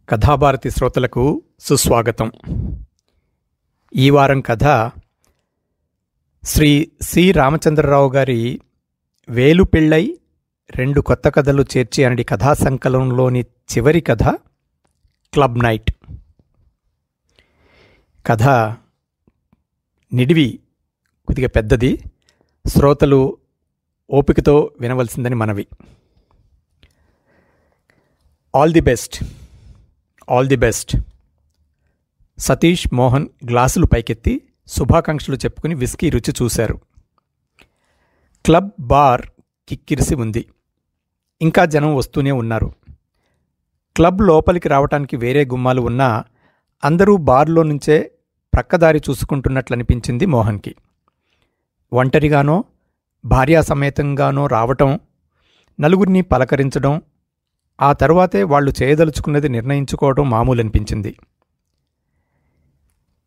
కథాభారతి శ్రోతలకు సుస్వాగతం. ఈ వారం కథ శ్రీ సి రామచంద్రరావు గారి వేలు పెళ్ళై రెండు కొత్త కథలు చేర్చి అనడి కథా సంకలనంలోని చివరి కథ క్లబ్ నైట్. కథ నిడివి కొద్దిగా పెద్దది, శ్రోతలు ఓపికతో వినవలసిందని మనవి. All the best, all the best. Satish, Mohan గ్లాసులు పైకెత్తి శుభాకాంక్షలు చెప్పుకుని విస్కీ రుచి చూశారు. క్లబ్ బార్ కిక్కిరిసి ఉంది. ఇంకా జనం వస్తూనే ఉన్నారు. క్లబ్ లోపలికి రావటానికి వేరే గుమ్మాలు ఉన్నా అందరూ బార్లో నుంచే ప్రక్కదారి చూసుకుంటున్నట్లనిపించింది మోహన్కి. ఒంటరిగానో భార్యాసమేతంగానో రావటం, నలుగురిని పలకరించడం, ఆ తరువాతే వాళ్లు చేయదలుచుకున్నది నిర్ణయించుకోవడం మామూలనిపించింది.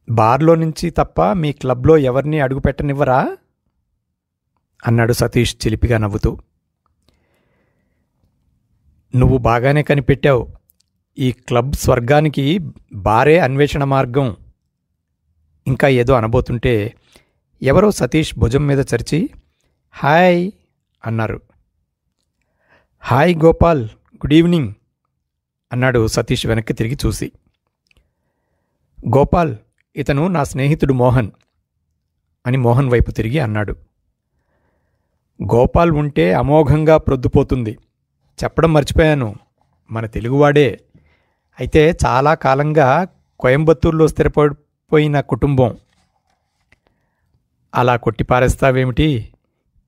బార్లో నుంచి తప్ప మీ క్లబ్లో ఎవరినీ అడుగుపెట్టనివ్వరా అన్నాడు సతీష్ చిలిపిగా నవ్వుతూ. నువ్వు బాగానే కనిపెట్టావు. ఈ క్లబ్ స్వర్గానికి బారే అన్వేషణ మార్గం. ఇంకా ఏదో అనబోతుంటే ఎవరో సతీష్ భుజం మీద చరిచి హాయ్ అన్నారు. హాయ్ గోపాల్, గుడ్ ఈవినింగ్ అన్నాడు సతీష్ వెనక్కి తిరిగి చూసి. గోపాల్, ఇతను నా స్నేహితుడు మోహన్ అని మోహన్ వైపు తిరిగి అన్నాడు. గోపాల్ ఉంటే అమోఘంగా ప్రొద్దుపోతుంది. చెప్పడం మర్చిపోయాను, మన తెలుగువాడే. అయితే చాలా కాలంగా కోయంబత్తూరులో స్థిరపడిపోయిన కుటుంబం. అలా కొట్టిపారేస్తావేమిటి?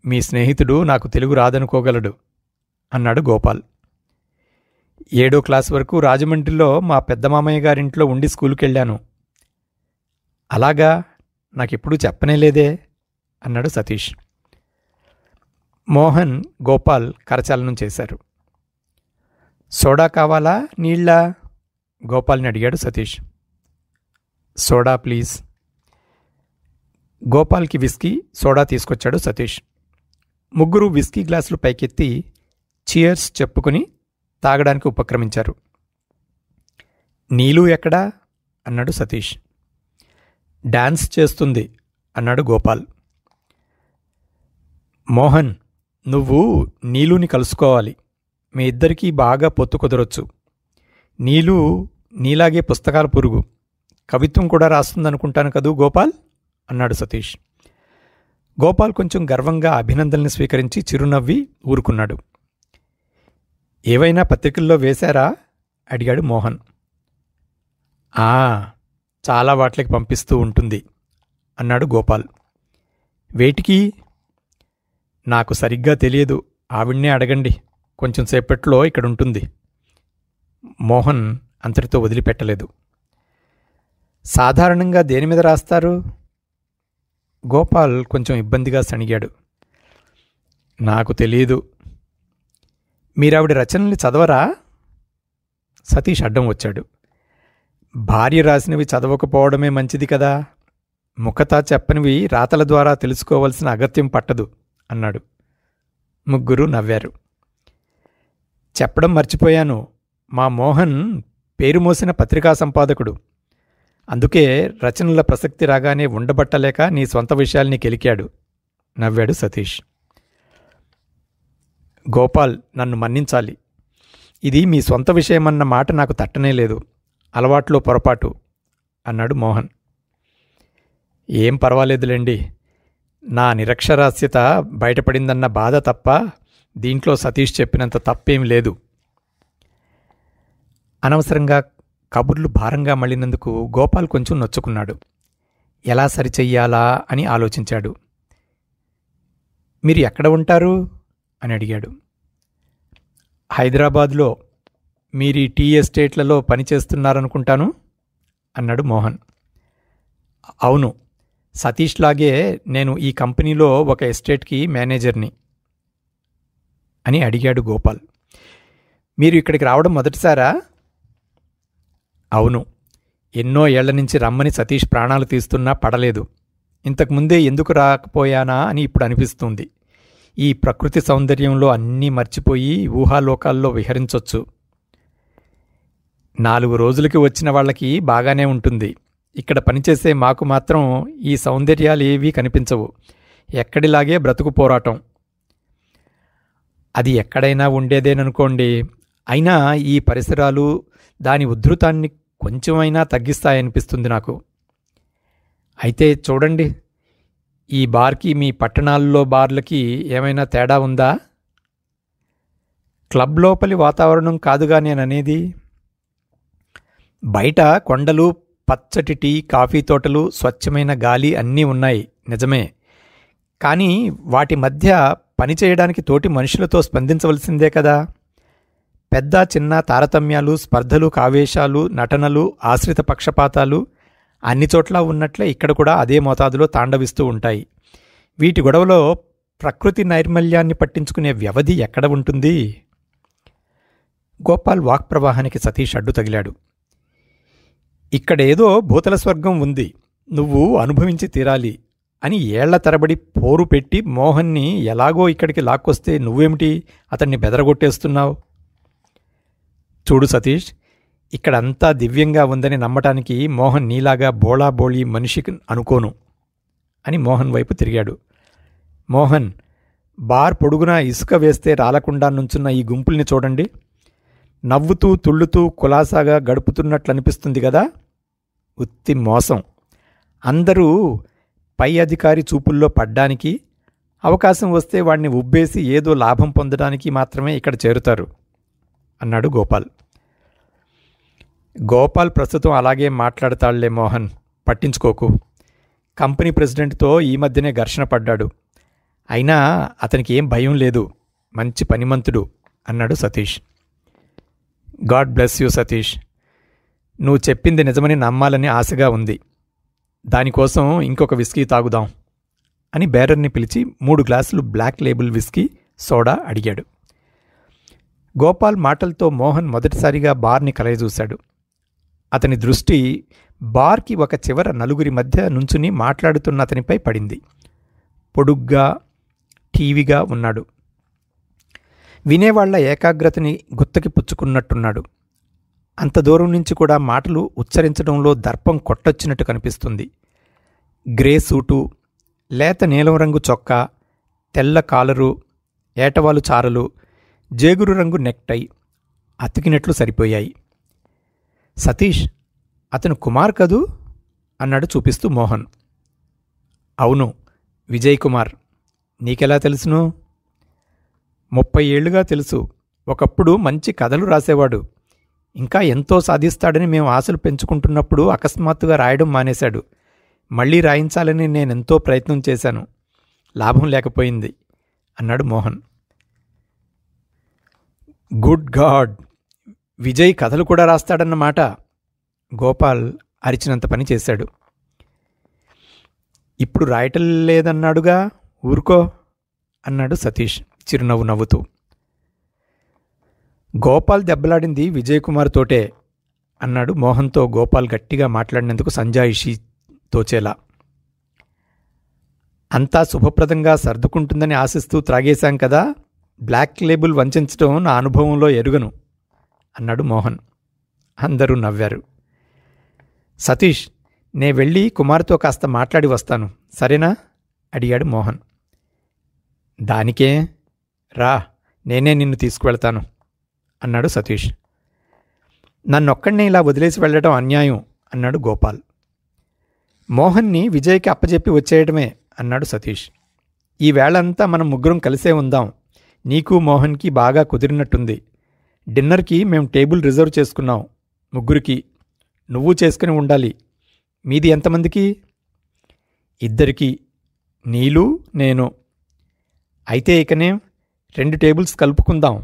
మీ స్నేహితుడు నాకు తెలుగు రాదనుకోగలడు అన్నాడు గోపాల్. 7వ క్లాస్ వరకు రాజమండ్రిలో మా పెద్ద మామయ్య గారింట్లో ఉండి స్కూలుకెళ్ళాను. అలాగా, నాకెప్పుడూ చెప్పనేలేదే అన్నాడు సతీష్. మోహన్, గోపాల్ కరచాలనం చేశారు. సోడా కావాలా, నీళ్ళా? గోపాల్ని అడిగాడు సతీష్. Soda please. గోపాల్కి విస్కీ, సోడా తీసుకొచ్చాడు సతీష్. ముగ్గురు విస్కీ గ్లాసులు పైకెత్తి చియర్స్ చెప్పుకుని తాగడానికి ఉపక్రమించారు. నీలు ఎక్కడా అన్నాడు సతీష్. డాన్స్ చేస్తుంది అన్నాడు గోపాల్. మోహన్, నువ్వు నీలుని కలుసుకోవాలి. మీ ఇద్దరికీ బాగా పొత్తు కుదరొచ్చు. నీలు నీలాగే పుస్తకాల పురుగు, కవిత్వం కూడా రాస్తుందనుకుంటాను కదూ గోపాల్ అన్నాడు సతీష్. గోపాల్ కొంచెం గర్వంగా అభినందనల్ని స్వీకరించి చిరునవ్వి ఊరుకున్నాడు. ఏవైనా పత్రికల్లో వేశారా అడిగాడు మోహన్. చాలా వాట్లకి పంపిస్తూ ఉంటుంది అన్నాడు గోపాల్. వేటికి? నాకు సరిగ్గా తెలియదు, ఆవిడ్నే అడగండి, కొంచెం సేపట్లో ఇక్కడుంటుంది. మోహన్ అంతటితో వదిలిపెట్టలేదు. సాధారణంగా దేని మీద రాస్తారు? గోపాల్ కొంచెం ఇబ్బందిగా సణిగాడు. నాకు తెలీదు. మీరావిడ రచనల్ని చదవరా? సతీష్ అడ్డం వచ్చాడు. భార్య రాసినవి చదవకపోవడమే మంచిది కదా. ముఖతా చెప్పనివి రాతల ద్వారా తెలుసుకోవలసిన అగత్యం పట్టదు అన్నాడు. ముగ్గురు నవ్వారు. చెప్పడం మర్చిపోయాను, మా మోహన్ పేరు మోసిన పత్రికా సంపాదకుడు. అందుకే రచనల ప్రసక్తి రాగానే ఉండబట్టలేక నీ స్వంత విషయాల్ని కెలికాడు నవ్వాడు సతీష్. గోపాల్, నన్ను మన్నించాలి. ఇది మీ సొంత విషయమన్న మాట నాకు తట్టనే లేదు. అలవాట్లో పొరపాటు అన్నాడు మోహన్. ఏం పర్వాలేదులేండి, నా నిరక్షరాస్యత బయటపడిందన్న బాధ తప్ప దీంట్లో సతీష్ చెప్పినంత తప్పేం లేదు. అనవసరంగా కబుర్లు భారంగా మళ్ళినందుకు గోపాల్ కొంచెం నొచ్చుకున్నాడు. ఎలా సరిచెయ్యాలా అని ఆలోచించాడు. మీరు ఎక్కడ ఉంటారు అని అడిగాడు. హైదరాబాద్లో. మీరీ టీ ఎస్టేట్లలో పనిచేస్తున్నారనుకుంటాను అన్నాడు మోహన్. అవును, సతీష్ లాగే నేను ఈ కంపెనీలో ఒక ఎస్టేట్కి మేనేజర్ని అని అడిగాడు గోపాల్. మీరు ఇక్కడికి రావడం మొదటిసారా? అవును, ఎన్నో ఏళ్ల నుంచి రమ్మని సతీష్ ప్రాణాలు తీస్తున్నా పడలేదు. ఇంతకుముందే ఎందుకు రాకపోయానా అని ఇప్పుడు అనిపిస్తుంది. ఈ ప్రకృతి సౌందర్యంలో అన్నీ మర్చిపోయి ఊహాలోకాల్లో విహరించొచ్చు. 4 రోజులకి వచ్చిన వాళ్ళకి బాగానే ఉంటుంది. ఇక్కడ పనిచేసే మాకు మాత్రం ఈ సౌందర్యాలు ఏవీ కనిపించవు. ఎక్కడిలాగే బ్రతుకు పోరాటం. అది ఎక్కడైనా ఉండేదేననుకోండి. అయినా ఈ పరిసరాలు దాని ఉద్ధృతాన్ని కొంచెమైనా తగ్గిస్తాయనిపిస్తుంది నాకు. అయితే చూడండి, ఈ బార్కి మీ పట్టణాల్లో బార్లకి ఏమైనా తేడా ఉందా? క్లబ్ లోపలి వాతావరణం కాదుగా నేననేది. బయట కొండలు, పచ్చటి టీ, కాఫీ తోటలు, స్వచ్ఛమైన గాలి అన్నీ ఉన్నాయి, నిజమే. కానీ వాటి మధ్య పనిచేయడానికి తోటి మనుషులతో స్పందించవలసిందే కదా. పెద్ద చిన్న తారతమ్యాలు, స్పర్ధలు, కావేశాలు, నటనలు, ఆశ్రిత పక్షపాతాలు అన్ని చోట్ల ఉన్నట్లే ఇక్కడ కూడా అదే మోతాదులో తాండవిస్తూ ఉంటాయి. వీటి గొడవలో ప్రకృతి నైర్మల్యాన్ని పట్టించుకునే వ్యవధి ఎక్కడ ఉంటుంది? గోపాల్ వాక్ ప్రవాహానికి సతీష్ అడ్డు తగిలాడు. ఇక్కడేదో భూతల స్వర్గం ఉంది, నువ్వు అనుభవించి తీరాలి అని ఏళ్ల తరబడి పోరు పెట్టి మోహన్ని ఎలాగో ఇక్కడికి లాక్కొస్తే నువ్వేమిటి అతన్ని బెదరగొట్టేస్తున్నావు? చూడు సతీష్, ఇక్కడంతా దివ్యంగా ఉందని నమ్మటానికి మోహన్ నీలాగా బోళాబోళీ మనిషికి అనుకోను అని మోహన్ వైపు తిరిగాడు. మోహన్, బార్ పొడుగునా ఇసుక వేస్తే రాలకుండా నుంచున్న ఈ గుంపుల్ని చూడండి. నవ్వుతూ తుళ్ళుతూ కులాసాగా గడుపుతున్నట్లనిపిస్తుంది కదా. ఉత్తి మోసం. అందరూ పై అధికారి చూపుల్లో పడ్డానికి, అవకాశం వస్తే వాణ్ణి ఉబ్బేసి ఏదో లాభం పొందడానికి మాత్రమే ఇక్కడ చేరుతారు అన్నాడు గోపాల్. గోపాల్ ప్రస్తుతం అలాగే మాట్లాడతాళ్లే మోహన్, పట్టించుకోకు. కంపెనీ ప్రెసిడెంట్తో ఈ మధ్యనే ఘర్షణ పడ్డాడు. అయినా అతనికి ఏం భయం లేదు, మంచి పనిమంతుడు అన్నాడు Satish. God bless you Satish. నువ్వు చెప్పింది నిజమని నమ్మాలని ఆశగా ఉంది. దానికోసం ఇంకొక విస్కీ తాగుదాం అని బేరర్ని పిలిచి 3 గ్లాసులు బ్లాక్ లేబుల్ విస్కీ, సోడా అడిగాడు. గోపాల్ మాటలతో మోహన్ మొదటిసారిగా బార్ని కలయజూశాడు. అతని దృష్టి బార్కి ఒక చివర నలుగురి మధ్య నుంచుని మాట్లాడుతున్న అతనిపై పడింది. పొడుగ్గా, టీవీగా ఉన్నాడు. వినేవాళ్ల ఏకాగ్రతని గుత్తకి పుచ్చుకున్నట్టున్నాడు. అంత దూరం నుంచి కూడా మాటలు ఉచ్చరించడంలో దర్పం కొట్టొచ్చినట్టు కనిపిస్తుంది. గ్రే సూటు, లేత నీలం రంగు చొక్కా, తెల్ల కాలరు, ఏటవాలు చారలు, జేగురు రంగు నెక్టై అతికినట్లు సరిపోయాయి. సతీష్, అతను కుమార్ కదూ అన్నాడు చూపిస్తూ మోహన్. అవును, విజయ్ కుమార్. నీకెలా తెలుసును? 30 ఏళ్లుగా తెలుసు. ఒకప్పుడు మంచి కథలు రాసేవాడు. ఇంకా ఎంతో సాధిస్తాడని మేము ఆశలు పెంచుకుంటున్నప్పుడు అకస్మాత్తుగా రాయడం మానేశాడు. మళ్లీ రాయించాలని నేనెంతో ప్రయత్నం చేశాను, లాభం లేకపోయింది అన్నాడు మోహన్. గుడ్ గాడ్, విజయ్ కథలు కూడా రాస్తాడన్నమాట. గోపాల్ అరిచినంత పని చేశాడు. ఇప్పుడు రాయటం లేదన్నాడుగా, ఊరుకో అన్నాడు సతీష్ చిరునవ్వు నవ్వుతూ. గోపాల్ దెబ్బలాడింది విజయ్ కుమార్ తోటే అన్నాడు మోహన్తో గోపాల్ గట్టిగా మాట్లాడినందుకు సంజాయిషీ తోచేలా. అంతా శుభప్రదంగా సర్దుకుంటుందని ఆశిస్తూ త్రాగేశాం కదా, బ్లాక్ లేబుల్ వంచడం నా అనుభవంలో ఎరుగను అన్నాడు మోహన్. అందరూ నవ్వారు. సతీష్, నే వెళ్ళి కుమార్తో కాస్త మాట్లాడి వస్తాను, సరేనా అడిగాడు మోహన్. దానికే రా, నేనే నిన్ను తీసుకువెళ్తాను అన్నాడు సతీష్. నన్నొక్కడినే ఇలా వదిలేసి వెళ్ళడం అన్యాయం అన్నాడు గోపాల్. మోహన్ని విజయ్కి అప్పజెప్పి వచ్చేయడమే అన్నాడు సతీష్. ఈ వేళంతా మనం ముగ్గురం కలిసే ఉందాం. నీకు మోహన్కి బాగా కుదిరినట్టుంది. డిన్నర్కి మేం టేబుల్ రిజర్వ్ చేసుకున్నాం, ముగ్గురికి. నువ్వు చేసుకుని ఉండాలి. మీది ఎంతమందికి? 2 నీలు, నేను. అయితే ఇకనే 2 టేబుల్స్ కలుపుకుందాం.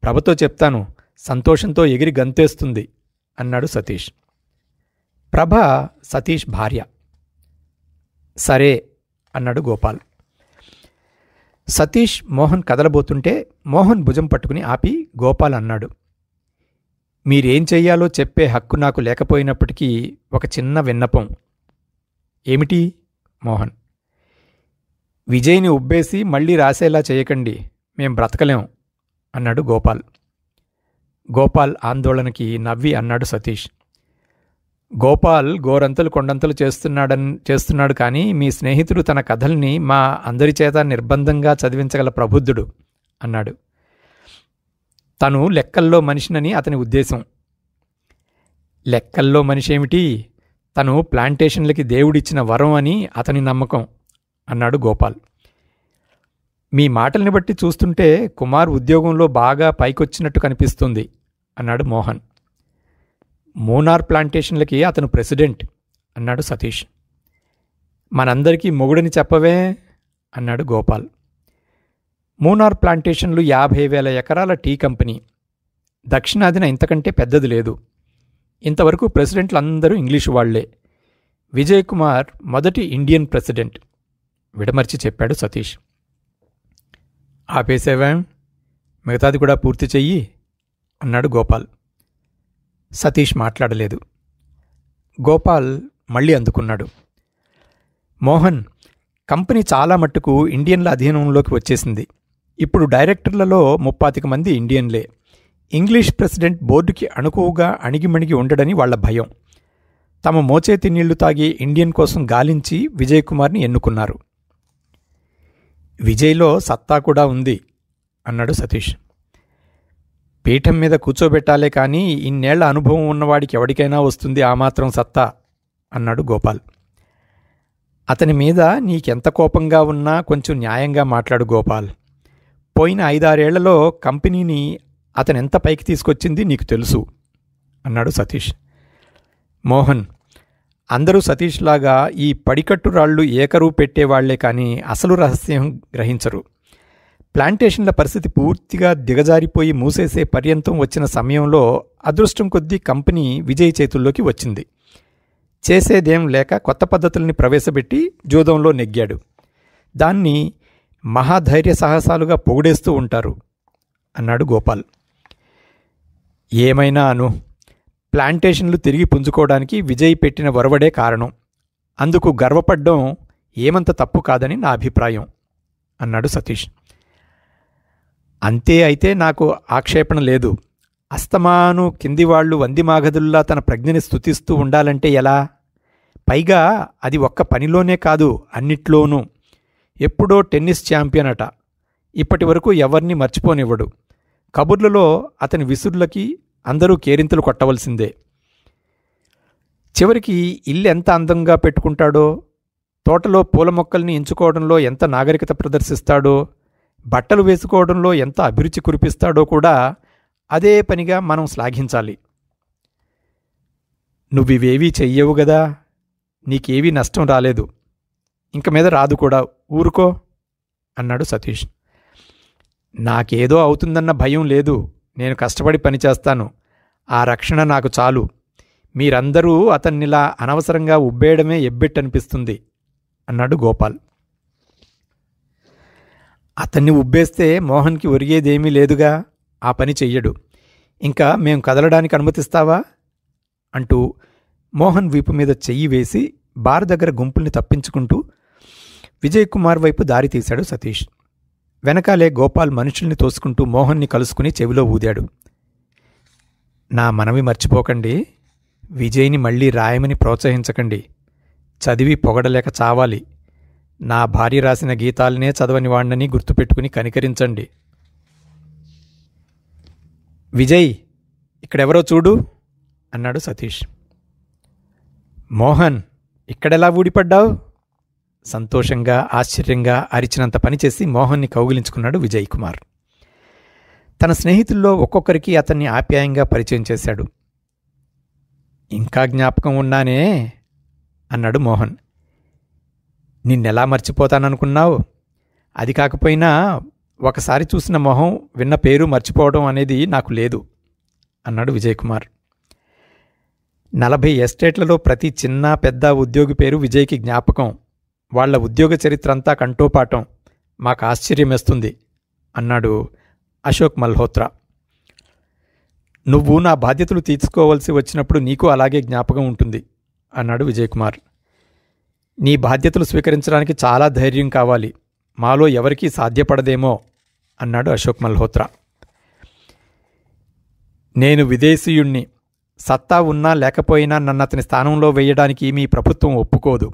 ప్రభతో చెప్తాను, సంతోషంతో ఎగిరి గంతేస్తుంది అన్నాడు సతీష్. ప్రభ సతీష్ భార్య. సరే అన్నాడు గోపాల్. సతీష్ మోహన్ కదలబోతుంటే మోహన్ భుజం పట్టుకుని ఆపి గోపాల్ అన్నాడు, మీరేం చెయ్యాలో చెప్పే హక్కు నాకు లేకపోయినప్పటికీ ఒక చిన్న విన్నపం. ఏమిటి? మోహన్. విజయ్ని ఉబ్బేసి మళ్లీ రాసేలా చేయకండి, మేం బ్రతకలేం అన్నాడు గోపాల్. గోపాల్ ఆందోళనకి నవ్వి అన్నాడు సతీష్. గోపాల్ గోరంతలు కొండంతలు చేస్తున్నాడు కానీ మీ స్నేహితుడు తన కథల్ని మా అందరి చేత నిర్బంధంగా చదివించగల ప్రబుద్ధుడు అన్నాడు. తను లెక్కల్లో మనిషినని అతని ఉద్దేశం. లెక్కల్లో మనిషి ఏమిటి, తను ప్లాంటేషన్లకి దేవుడిచ్చిన వరం అని అతని నమ్మకం అన్నాడు గోపాల్. మీ మాటల్ని బట్టి చూస్తుంటే కుమార్ ఉద్యోగంలో బాగా పైకొచ్చినట్టు కనిపిస్తుంది అన్నాడు మోహన్. మూనార్ ప్లాంటేషన్లకి అతను ప్రెసిడెంట్ అన్నాడు సతీష్. మనందరికీ మొగుడని చెప్పవే అన్నాడు గోపాల్. మూనార్ ప్లాంటేషన్లు 50,000 ఎకరాల టీ కంపెనీ. దక్షిణాదిన ఇంతకంటే పెద్దది లేదు. ఇంతవరకు ప్రెసిడెంట్లు అందరూ ఇంగ్లీషు వాళ్లే. విజయ్ కుమార్ మొదటి ఇండియన్ ప్రెసిడెంట్ విడమర్చి చెప్పాడు సతీష్. ఆపేసేవా, మిగతాది కూడా పూర్తి చెయ్యి అన్నాడు గోపాల్. సతీష్ మాట్లాడలేదు. గోపాల్ మళ్ళీ అందుకున్నాడు. మోహన్, కంపెనీ చాలా మట్టుకు ఇండియన్ల అధీనంలోకి వచ్చేసింది. ఇప్పుడు డైరెక్టర్లలో 35 మంది ఇండియన్లే. ఇంగ్లీష్ ప్రెసిడెంట్ బోర్డుకి అణుకువగా అణిగిమణిగి ఉండడని వాళ్ల భయం. తమ మోచేతి నీళ్లు తాగి ఇండియన్ కోసం గాలించి విజయ్ కుమార్ని ఎన్నుకున్నారు. విజయ్లో సత్తా కూడా ఉంది అన్నాడు సతీష్. పీఠం మీద కూర్చోబెట్టాలే కానీ ఇన్నేళ్ల అనుభవం ఉన్నవాడికి ఎవడికైనా వస్తుంది ఆ మాత్రం సత్తా అన్నాడు గోపాల్. అతని మీద నీకెంత కోపంగా ఉన్నా కొంచెం న్యాయంగా మాట్లాడు గోపాల్. పోయిన 5-6 ఏళ్లలో కంపెనీని అతనెంత పైకి తీసుకొచ్చింది నీకు తెలుసు అన్నాడు సతీష్. మోహన్, అందరూ సతీష్లాగా ఈ పడికట్టు రాళ్లు ఏకరువు పెట్టేవాళ్లే కానీ అసలు రహస్యం గ్రహించరు. ప్లాంటేషన్ల పరిస్థితి పూర్తిగా దిగజారిపోయి మూసేసే పర్యంతం వచ్చిన సమయంలో అదృష్టం కొద్దీ కంపెనీ విజయ్ చేతుల్లోకి వచ్చింది. చేసేదేం లేక కొత్త పద్ధతుల్ని ప్రవేశపెట్టి జూదంలో నెగ్గాడు. దాన్ని మహాధైర్య సాహసాలుగా పొగిడేస్తూ ఉంటారు అన్నాడు గోపాల్. ఏమైనా అను, ప్లాంటేషన్లు తిరిగి పుంజుకోవడానికి విజయ్ పెట్టిన వరవడే కారణం. అందుకు గర్వపడ్డం ఏమంత తప్పు కాదని నా అభిప్రాయం అన్నాడు సతీష్. అంతే అయితే నాకు ఆక్షేపణ లేదు. అస్తమాను కిందివాళ్లు వందిమాగదుల్లా తన ప్రజ్ఞని స్తుతిస్తూ ఉండాలంటే ఎలా? పైగా అది ఒక్క పనిలోనే కాదు, అన్నిట్లోనూ. ఎప్పుడో టెన్నిస్ ఛాంపియన్ అట. ఇప్పటి వరకు ఎవరిని మర్చిపోనివ్వడు. కబుర్లలో అతని విసురులకి అందరూ కేరింతలు కొట్టవలసిందే. చివరికి ఇల్లు ఎంత అందంగా పెట్టుకుంటాడో, తోటలో పూల మొక్కల్ని ఎంచుకోవడంలో ఎంత నాగరికత ప్రదర్శిస్తాడో, బట్టలు వేసుకోవడంలో ఎంత అభిరుచి కురిపిస్తాడో కూడా అదే పనిగా మనం శ్లాఘించాలి. నువ్వివేవీ చెయ్యవు గదా, నీకేవీ నష్టం రాలేదు, ఇంక మీద రాదు కూడా, ఊరుకో అన్నాడు సతీష్. నాకేదో అవుతుందన్న భయం లేదు. నేను కష్టపడి పనిచేస్తాను. ఆ రక్షణ నాకు చాలు. మీరందరూ అతన్నిలా అనవసరంగా ఉబ్బేయడమే ఎబ్బెట్టనిపిస్తుంది అన్నాడు గోపాల్. అతన్ని ఉబ్బేస్తే మోహన్కి ఒరిగేదేమీ లేదుగా, ఆ పని చెయ్యడు. ఇంకా మేం కదలడానికి అనుమతిస్తావా అంటూ మోహన్ వీపు మీద చెయ్యి వేసి బార్ దగ్గర గుంపుల్ని తప్పించుకుంటూ విజయ్ కుమార్ వైపు దారి తీశాడు సతీష్. వెనకాలే గోపాల్ మనుషుల్ని తోసుకుంటూ మోహన్ని కలుసుకుని చెవిలో ఊదాడు. నా మనవి మర్చిపోకండి. విజయ్ని మళ్లీ రాయమని ప్రోత్సహించకండి. చదివి పొగడలేక చావాలి. నా భార్య రాసిన గీతాలనే చదవని వాణ్ణని గుర్తుపెట్టుకుని కనికరించండి. విజయ్, ఇక్కడెవరో చూడు అన్నాడు సతీష్. మోహన్, ఇక్కడెలా ఊడిపడ్డావు? సంతోషంగా ఆశ్చర్యంగా అరిచినంత పనిచేసి మోహన్ని కౌగిలించుకున్నాడు విజయ్ కుమార్. తన స్నేహితుల్లో ఒక్కొక్కరికి అతన్ని ఆప్యాయంగా పరిచయం చేశాడు. ఇంకా జ్ఞాపకం ఉన్నానే అన్నాడు మోహన్. నిన్నెలా మర్చిపోతాననుకున్నావు? అది కాకపోయినా ఒకసారి చూసిన మొహం, విన్న పేరు మర్చిపోవడం అనేది నాకు లేదు అన్నాడు విజయ్ కుమార్. 40 ఎస్టేట్లలో ప్రతి చిన్న పెద్ద ఉద్యోగి పేరు విజయ్కి జ్ఞాపకం. వాళ్ల ఉద్యోగ చరిత్ర అంతా కంఠోపాఠం. మాకు ఆశ్చర్యమేస్తుంది అన్నాడు అశోక్ మల్హోత్రా. నువ్వు నా బాధ్యతలు తీర్చుకోవలసి వచ్చినప్పుడు నీకు అలాగే జ్ఞాపకం ఉంటుంది అన్నాడు విజయ్ కుమార్. నీ బాధ్యతలు స్వీకరించడానికి చాలా ధైర్యం కావాలి. మాలో ఎవరికీ సాధ్యపడదేమో అన్నాడు అశోక్ మల్హోత్రా. నేను విదేశీయుణ్ణి. సత్తా ఉన్నా లేకపోయినా నన్ను అతని స్థానంలో వేయడానికి మీ ప్రభుత్వం ఒప్పుకోదు.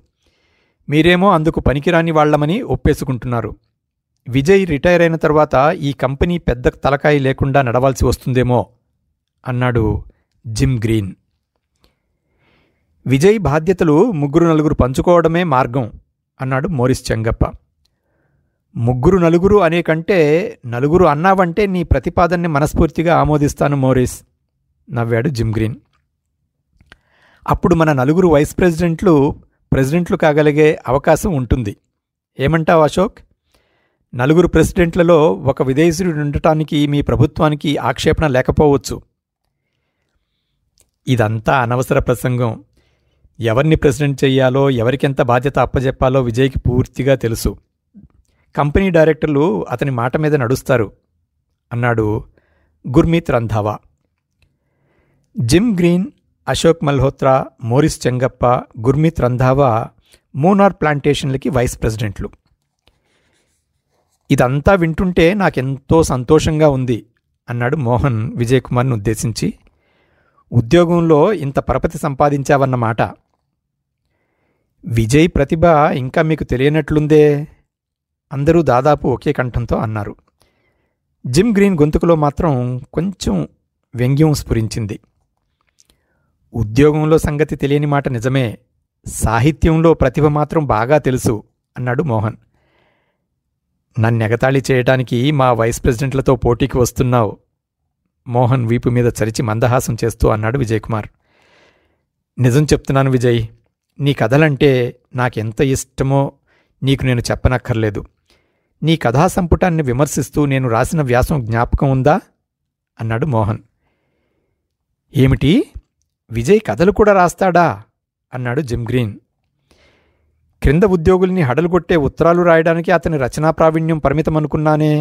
మీరేమో అందుకు పనికిరాని వాళ్లమని ఒప్పేసుకుంటున్నారు. విజయ్ రిటైర్ అయిన తర్వాత ఈ కంపెనీ పెద్ద తలకాయి లేకుండా నడవాల్సి వస్తుందేమో అన్నాడు జిమ్ గ్రీన్. విజయ్ బాధ్యతలు 3-4 పంచుకోవడమే మార్గం అన్నాడు మోరిస్ చెంగప్ప. 3-4 అనే కంటే 4 అన్నావంటే నీ ప్రతిపాదనని మనస్ఫూర్తిగా ఆమోదిస్తాను మోరిస్ నవ్వాడు జిమ్ గ్రీన్. అప్పుడు మన 4 వైస్ ప్రెసిడెంట్లు కాగలిగే అవకాశం ఉంటుంది. ఏమంటావు అశోక్? 4 ప్రెసిడెంట్లలో ఒక విదేశీయుడు ఉండటానికి మీ ప్రభుత్వానికి ఆక్షేపణ లేకపోవచ్చు. ఇదంతా అనవసర ప్రసంగం. ఎవరిని ప్రెసిడెంట్ చెయ్యాలో, ఎవరికెంత బాధ్యత అప్పజెప్పాలో విజయ్కి పూర్తిగా తెలుసు. కంపెనీ డైరెక్టర్లు అతని మాట మీద నడుస్తారు అన్నాడు Gurmeet Randhawa. Jim Green, Ashok Malhotra, Morris Chengappa, Gurmeet Randhawa Munnar ప్లాంటేషన్లకి వైస్ ప్రెసిడెంట్లు. ఇదంతా వింటుంటే నాకెంతో సంతోషంగా ఉంది అన్నాడు మోహన్ విజయ్ కుమార్ను ఉద్దేశించి. ఉద్యోగంలో ఇంత పరపతి సంపాదించావన్నమాట. విజయ్ ప్రతిభ ఇంకా మీకు తెలియనట్లుందే అందరూ దాదాపు ఒకే కంఠంతో అన్నారు. జిమ్ గ్రీన్ గొంతుకులో మాత్రం కొంచెం వ్యంగ్యం స్ఫురించింది. ఉద్యోగంలో సంగతి తెలియని మాట నిజమే, సాహిత్యంలో ప్రతిభ మాత్రం బాగా తెలుసు అన్నాడు మోహన్. నన్నెగతాళి చేయడానికి మా వైస్ ప్రెసిడెంట్లతో పోటీకి వస్తున్నావు మోహన్ వీపు మీద చరిచి మందహాసం చేస్తూ అన్నాడు విజయ్ కుమార్. నిజం చెప్తున్నాను విజయ్, నీ కథలంటే నాకెంత ఇష్టమో నీకు నేను చెప్పనక్కర్లేదు. నీ కథా సంపుటాన్ని విమర్శిస్తూ నేను రాసిన వ్యాసం జ్ఞాపకం ఉందా అన్నాడు మోహన్. ఏమిటి, విజయ్ కథలు కూడా రాస్తాడా అన్నాడు జిమ్ గ్రీన్. క్రింద ఉద్యోగుల్ని హడలుగొట్టే ఉత్తరాలు రాయడానికి అతని రచనా ప్రావీణ్యం పరిమితమనుకున్నానే.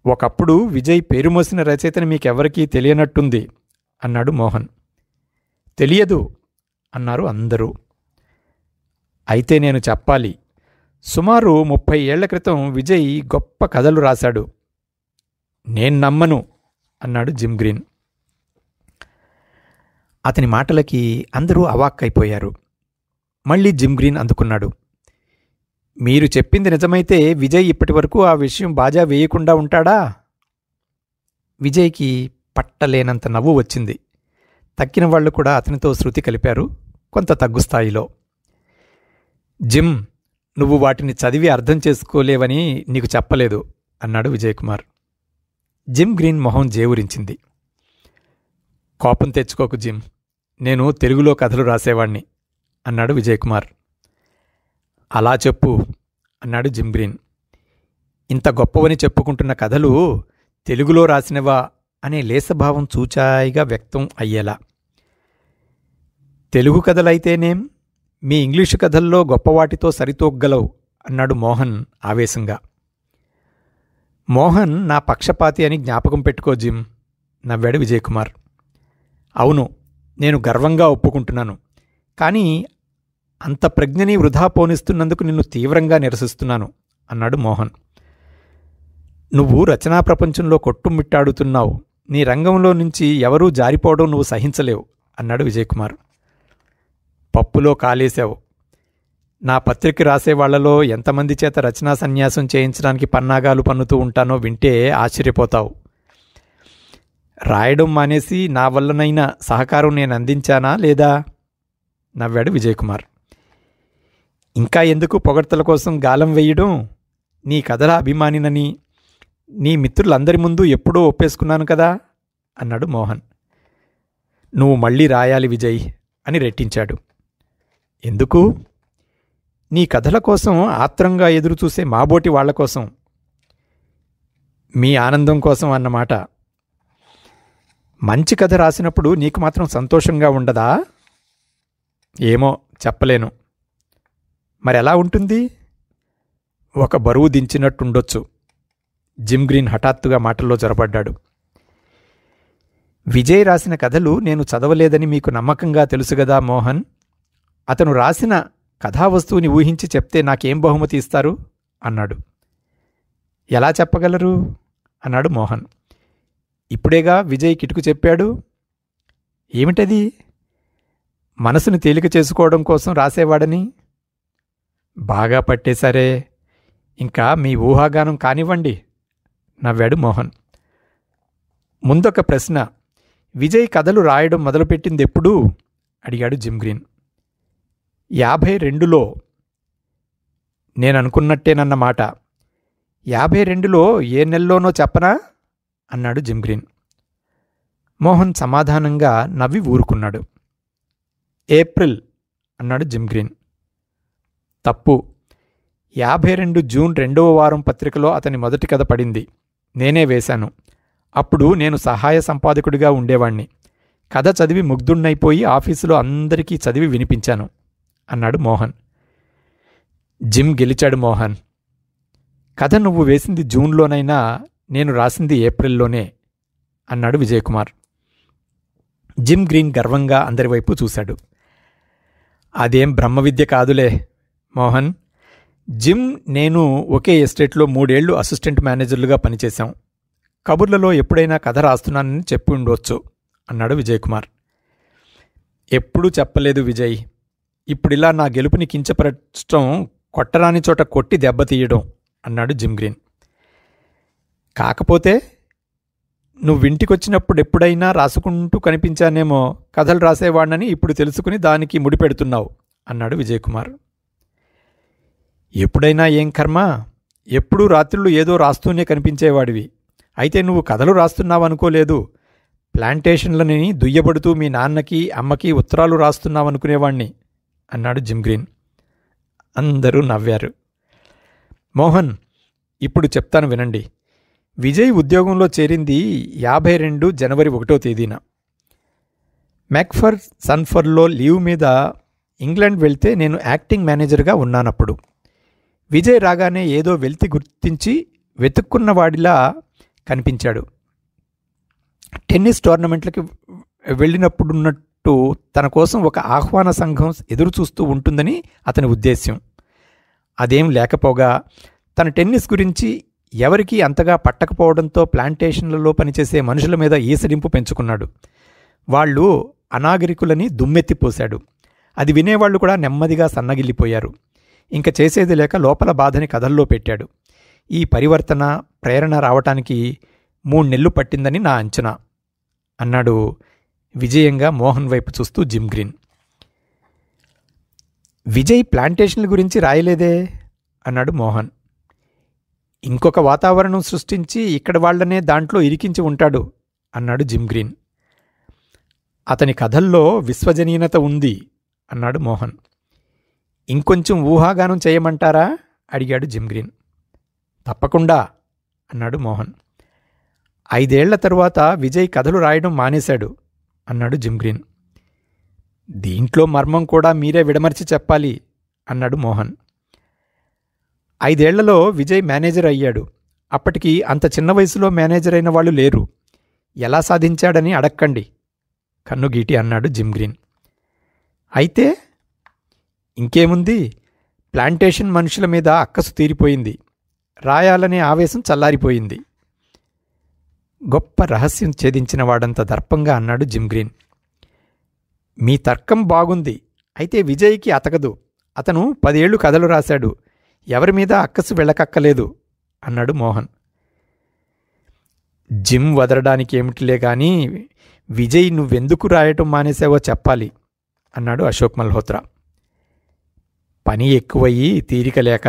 ఒకప్పుడు విజయ్ పేరుమోసిన రచయితని మీకెవరికీ తెలియనట్టుంది అన్నాడు మోహన్. తెలియదు అన్నారు అందరూ. అయితే నేను చెప్పాలి. సుమారు 30 ఏళ్ల క్రితం విజయ్ గొప్ప కథలు రాశాడు. నేను నమ్మను అన్నాడు జిమ్ గ్రీన్. అతని మాటలకి అందరూ అవాక్కైపోయారు. మళ్ళీ జిమ్ గ్రీన్ అందుకున్నాడు. మీరు చెప్పింది నిజమైతే విజయ్ ఇప్పటివరకు ఆ విషయం బాజా వేయకుండా ఉంటాడా? విజయ్కి పట్టలేనంత నవ్వు వచ్చింది. తక్కిన వాళ్లు కూడా అతనితో శృతి కలిపారు, కొంత తగ్గుస్థాయిలో. జిమ్, నువ్వు వాటిని చదివి అర్థం చేసుకోలేవని నీకు చెప్పలేదు అన్నాడు విజయ్ కుమార్. జిమ్ గ్రీన్ మొహం జేవురించింది. కోపం తెచ్చుకోకు జిమ్, నేను తెలుగులో కథలు రాసేవాణ్ణి అన్నాడు విజయ్ కుమార్. అలా చెప్పు అన్నాడు జిమ్ గ్రీన్. ఇంత గొప్పవని చెప్పుకుంటున్న కథలు తెలుగులో రాసినవా అనే లేసభావం చూచాయిగా వ్యక్తం అయ్యేలా. తెలుగు కథలైతేనేం, మీ ఇంగ్లీషు కథల్లో గొప్పవాటితో సరితూగ్గలవు అన్నాడు మోహన్ ఆవేశంగా. మోహన్ నా పక్షపాతి అని జ్ఞాపకం పెట్టుకో జిమ్ నవ్వాడు విజయ్ కుమార్. అవును, నేను గర్వంగా ఒప్పుకుంటున్నాను. కానీ అంత ప్రజ్ఞని వృధా పోనిస్తున్నందుకు నిన్ను తీవ్రంగా నిరసిస్తున్నాను అన్నాడు మోహన్. నువ్వు రచనా ప్రపంచంలో కొట్టుమిట్టాడుతున్నావు. నీ రంగంలో నుంచి ఎవరూ జారిపోవడం నువ్వు సహించలేవు అన్నాడు విజయ్ కుమార్. పప్పులో కాలేశావు. నా పత్రిక రాసేవాళ్లలో ఎంతమంది చేత రచనా సన్యాసం చేయించడానికి పన్నాగాలు పన్నుతూ ఉంటానో వింటే ఆశ్చర్యపోతావు. రాయడం మానేసి నా వల్లనైనా సహకారం నేను అందించానా లేదా నవ్వాడు విజయ్ కుమార్. ఇంకా ఎందుకు పొగడ్తల కోసం గాలం వేయడం? నీ కథల అభిమానినని నీ మిత్రులందరి ముందు ఎప్పుడూ ఒప్పేసుకున్నాను కదా అన్నాడు మోహన్. నువ్వు మళ్ళీ రాయాలి విజయ్ అని రెట్టించాడు. ఎందుకు? నీ కథల కోసం ఆత్రంగా ఎదురుచూసే మాబోటి వాళ్ల కోసం. మీ ఆనందం కోసం అన్నమాట. మంచి కథ రాసినప్పుడు నీకు మాత్రం సంతోషంగా ఉండదా? ఏమో చెప్పలేను. మరెలా ఉంటుంది? ఒక బరువు దించినట్టుండొచ్చు. జిమ్ గ్రీన్ హఠాత్తుగా మాటల్లో జొరబడ్డాడు. విజయ్ రాసిన కథలు నేను చదవలేదని మీకు నమ్మకంగా తెలుసుగదా మోహన్. అతను రాసిన కథావస్తువుని ఊహించి చెప్తే నాకేం బహుమతి ఇస్తారు అన్నాడు. ఎలా చెప్పగలరు అన్నాడు మోహన్. ఇప్పుడేగా విజయ్ కిటుకు చెప్పాడు. ఏమిటది? మనసును తేలిక చేసుకోవడం కోసం రాసేవాడని. బాగా పట్టేశారే. ఇంకా మీ ఊహాగానం కానివ్వండి, నవ్వాడు మోహన్. ముందొక ప్రశ్న. విజయ్ కథలు రాయడం మొదలుపెట్టిందెప్పుడు? అడిగాడు జిమ్ గ్రీన్. 52లో. నేననుకున్నట్టేనన్నమాట. 52లో ఏ నెలలోనో చెప్పనా? అన్నాడు జిమ్ గ్రీన్. మోహన్ సమాధానంగా నవ్వి ఊరుకున్నాడు. ఏప్రిల్ అన్నాడు జిమ్ గ్రీన్. తప్పు. 52 జూన్ 2వ వారం పత్రికలో అతని మొదటి కథ పడింది. నేనే వేశాను. అప్పుడు నేను సహాయ సంపాదకుడిగా ఉండేవాణ్ణి. కథ చదివి ముగ్ధుణ్ణైపోయి ఆఫీసులో అందరికీ చదివి వినిపించాను అన్నాడు మోహన్. జిమ్ గెలిచాడు మోహన్. కథ నువ్వు వేసింది జూన్లోనైనా నేను రాసింది ఏప్రిల్లోనే అన్నాడు విజయకుమార్. జిమ్ గ్రీన్ గర్వంగా అందరివైపు చూశాడు. అదేం బ్రహ్మవిద్య కాదులే మోహన్. జిమ్, నేను ఒకే ఎస్టేట్లో 3 ఏళ్లు అసిస్టెంట్ మేనేజర్లుగా పనిచేశాం. కబుర్లలో ఎప్పుడైనా కథ రాస్తున్నానని చెప్పి ఉండవచ్చు అన్నాడు విజయకుమార్. ఎప్పుడూ చెప్పలేదు విజయ్. ఇప్పుడిలా నా గెలుపుని కించపరచడం, కొట్టరాని చోట కొట్టి దెబ్బతీయడం అన్నాడు జిమ్ గ్రీన్. కాకపోతే నువ్వింటికొచ్చినప్పుడు ఎప్పుడైనా రాసుకుంటూ కనిపించానేమో, కథలు రాసేవాణ్ణని ఇప్పుడు తెలుసుకుని దానికి ముడిపెడుతున్నావు అన్నాడు విజయకుమార్. ఎప్పుడైనా ఏం కర్మ, ఎప్పుడూ రాత్రులు ఏదో రాస్తూనే కనిపించేవాడివి. అయితే నువ్వు కథలు రాస్తున్నావనుకోలేదు. ప్లాంటేషన్లని దుయ్యబడుతూ మీ నాన్నకి అమ్మకి ఉత్తరాలు రాస్తున్నావనుకునేవాణ్ణి అన్నాడు జిమ్ గ్రీన్. అందరూ నవ్వారు. మోహన్, ఇప్పుడు చెప్తాను వినండి. విజయ్ ఉద్యోగంలో చేరింది 52 జనవరి 1వ తేదీన. మెక్ఫర్ సన్ఫర్లో లీవ్ మీద ఇంగ్లాండ్ వెళ్తే నేను యాక్టింగ్ మేనేజర్గా ఉన్నానప్పుడు. విజయ్ రాగానే ఏదో వెల్తి గుర్తించి వెతుక్కున్నవాడిలా కనిపించాడు. టెన్నిస్ టోర్నమెంట్లకి వెళ్ళినప్పుడున్నట్టు తన కోసం ఒక ఆహ్వాన సంఘం ఎదురుచూస్తూ ఉంటుందని అతని ఉద్దేశ్యం. అదేం లేకపోగా తన టెన్నిస్ గురించి ఎవరికీ అంతగా పట్టకపోవడంతో ప్లాంటేషన్లలో పనిచేసే మనుషుల మీద ఈసడింపు పెంచుకున్నాడు. వాళ్ళు అనాగరికులని దుమ్మెత్తిపోశాడు. అది వినేవాళ్లు కూడా నెమ్మదిగా సన్నగిల్లిపోయారు. ఇంక చేసేది లేక లోపల బాధని కథల్లో పెట్టాడు. ఈ పరివర్తన, ప్రేరణ రావటానికి 3 నెలలు పట్టిందని నా అంచనా అన్నాడు విజయంగా మోహన్ వైపు చూస్తూ జిమ్ గ్రీన్. విజయ్ ప్లాంటేషన్ల గురించి రాయలేదే అన్నాడు మోహన్. ఇంకొక వాతావరణం సృష్టించి ఇక్కడ వాళ్లనే దాంట్లో ఇరికించి ఉంటాడు అన్నాడు జిమ్ గ్రీన్. అతని కథల్లో విశ్వజనీయత ఉంది అన్నాడు మోహన్. ఇంకొంచెం ఊహాగానం చేయమంటారా అడిగాడు జిమ్ గ్రీన్. తప్పకుండా అన్నాడు మోహన్. 5 ఏళ్ల తరువాత విజయ్ కథలు రాయడం మానేశాడు అన్నాడు జిమ్ గ్రీన్. దీంట్లో మర్మం కూడా మీరే విడమర్చి చెప్పాలి అన్నాడు మోహన్. 5 ఏళ్లలో విజయ్ మేనేజర్ అయ్యాడు. అప్పటికి అంత చిన్న వయసులో మేనేజర్ అయిన వాళ్ళు లేరు. ఎలా సాధించాడని అడక్కండి కన్నుగీటి అన్నాడు జిమ్ గ్రీన్. అయితే ఇంకేముంది, ప్లాంటేషన్ మనుషుల మీద అక్కసు తీరిపోయింది. రాయాలనే ఆవేశం చల్లారిపోయింది. గొప్ప రహస్యం ఛేదించిన వాడంత దర్పంగా అన్నాడు జిమ్ గ్రీన్. మీ తర్కం బాగుంది. అయితే విజయ్కి అతకదు. అతను 10 ఏళ్లు కథలు రాశాడు. ఎవరి మీద అక్కసు వెళ్ళకక్కలేదు అన్నాడు మోహన్. జిమ్ వదలడానికి ఏమిటిలే గాని విజయ్ నువ్వెందుకు రాయటం మానేసావో చెప్పాలి అన్నాడు అశోక్ మల్హోత్రా. పని ఎక్కువయ్యి తీరిక లేక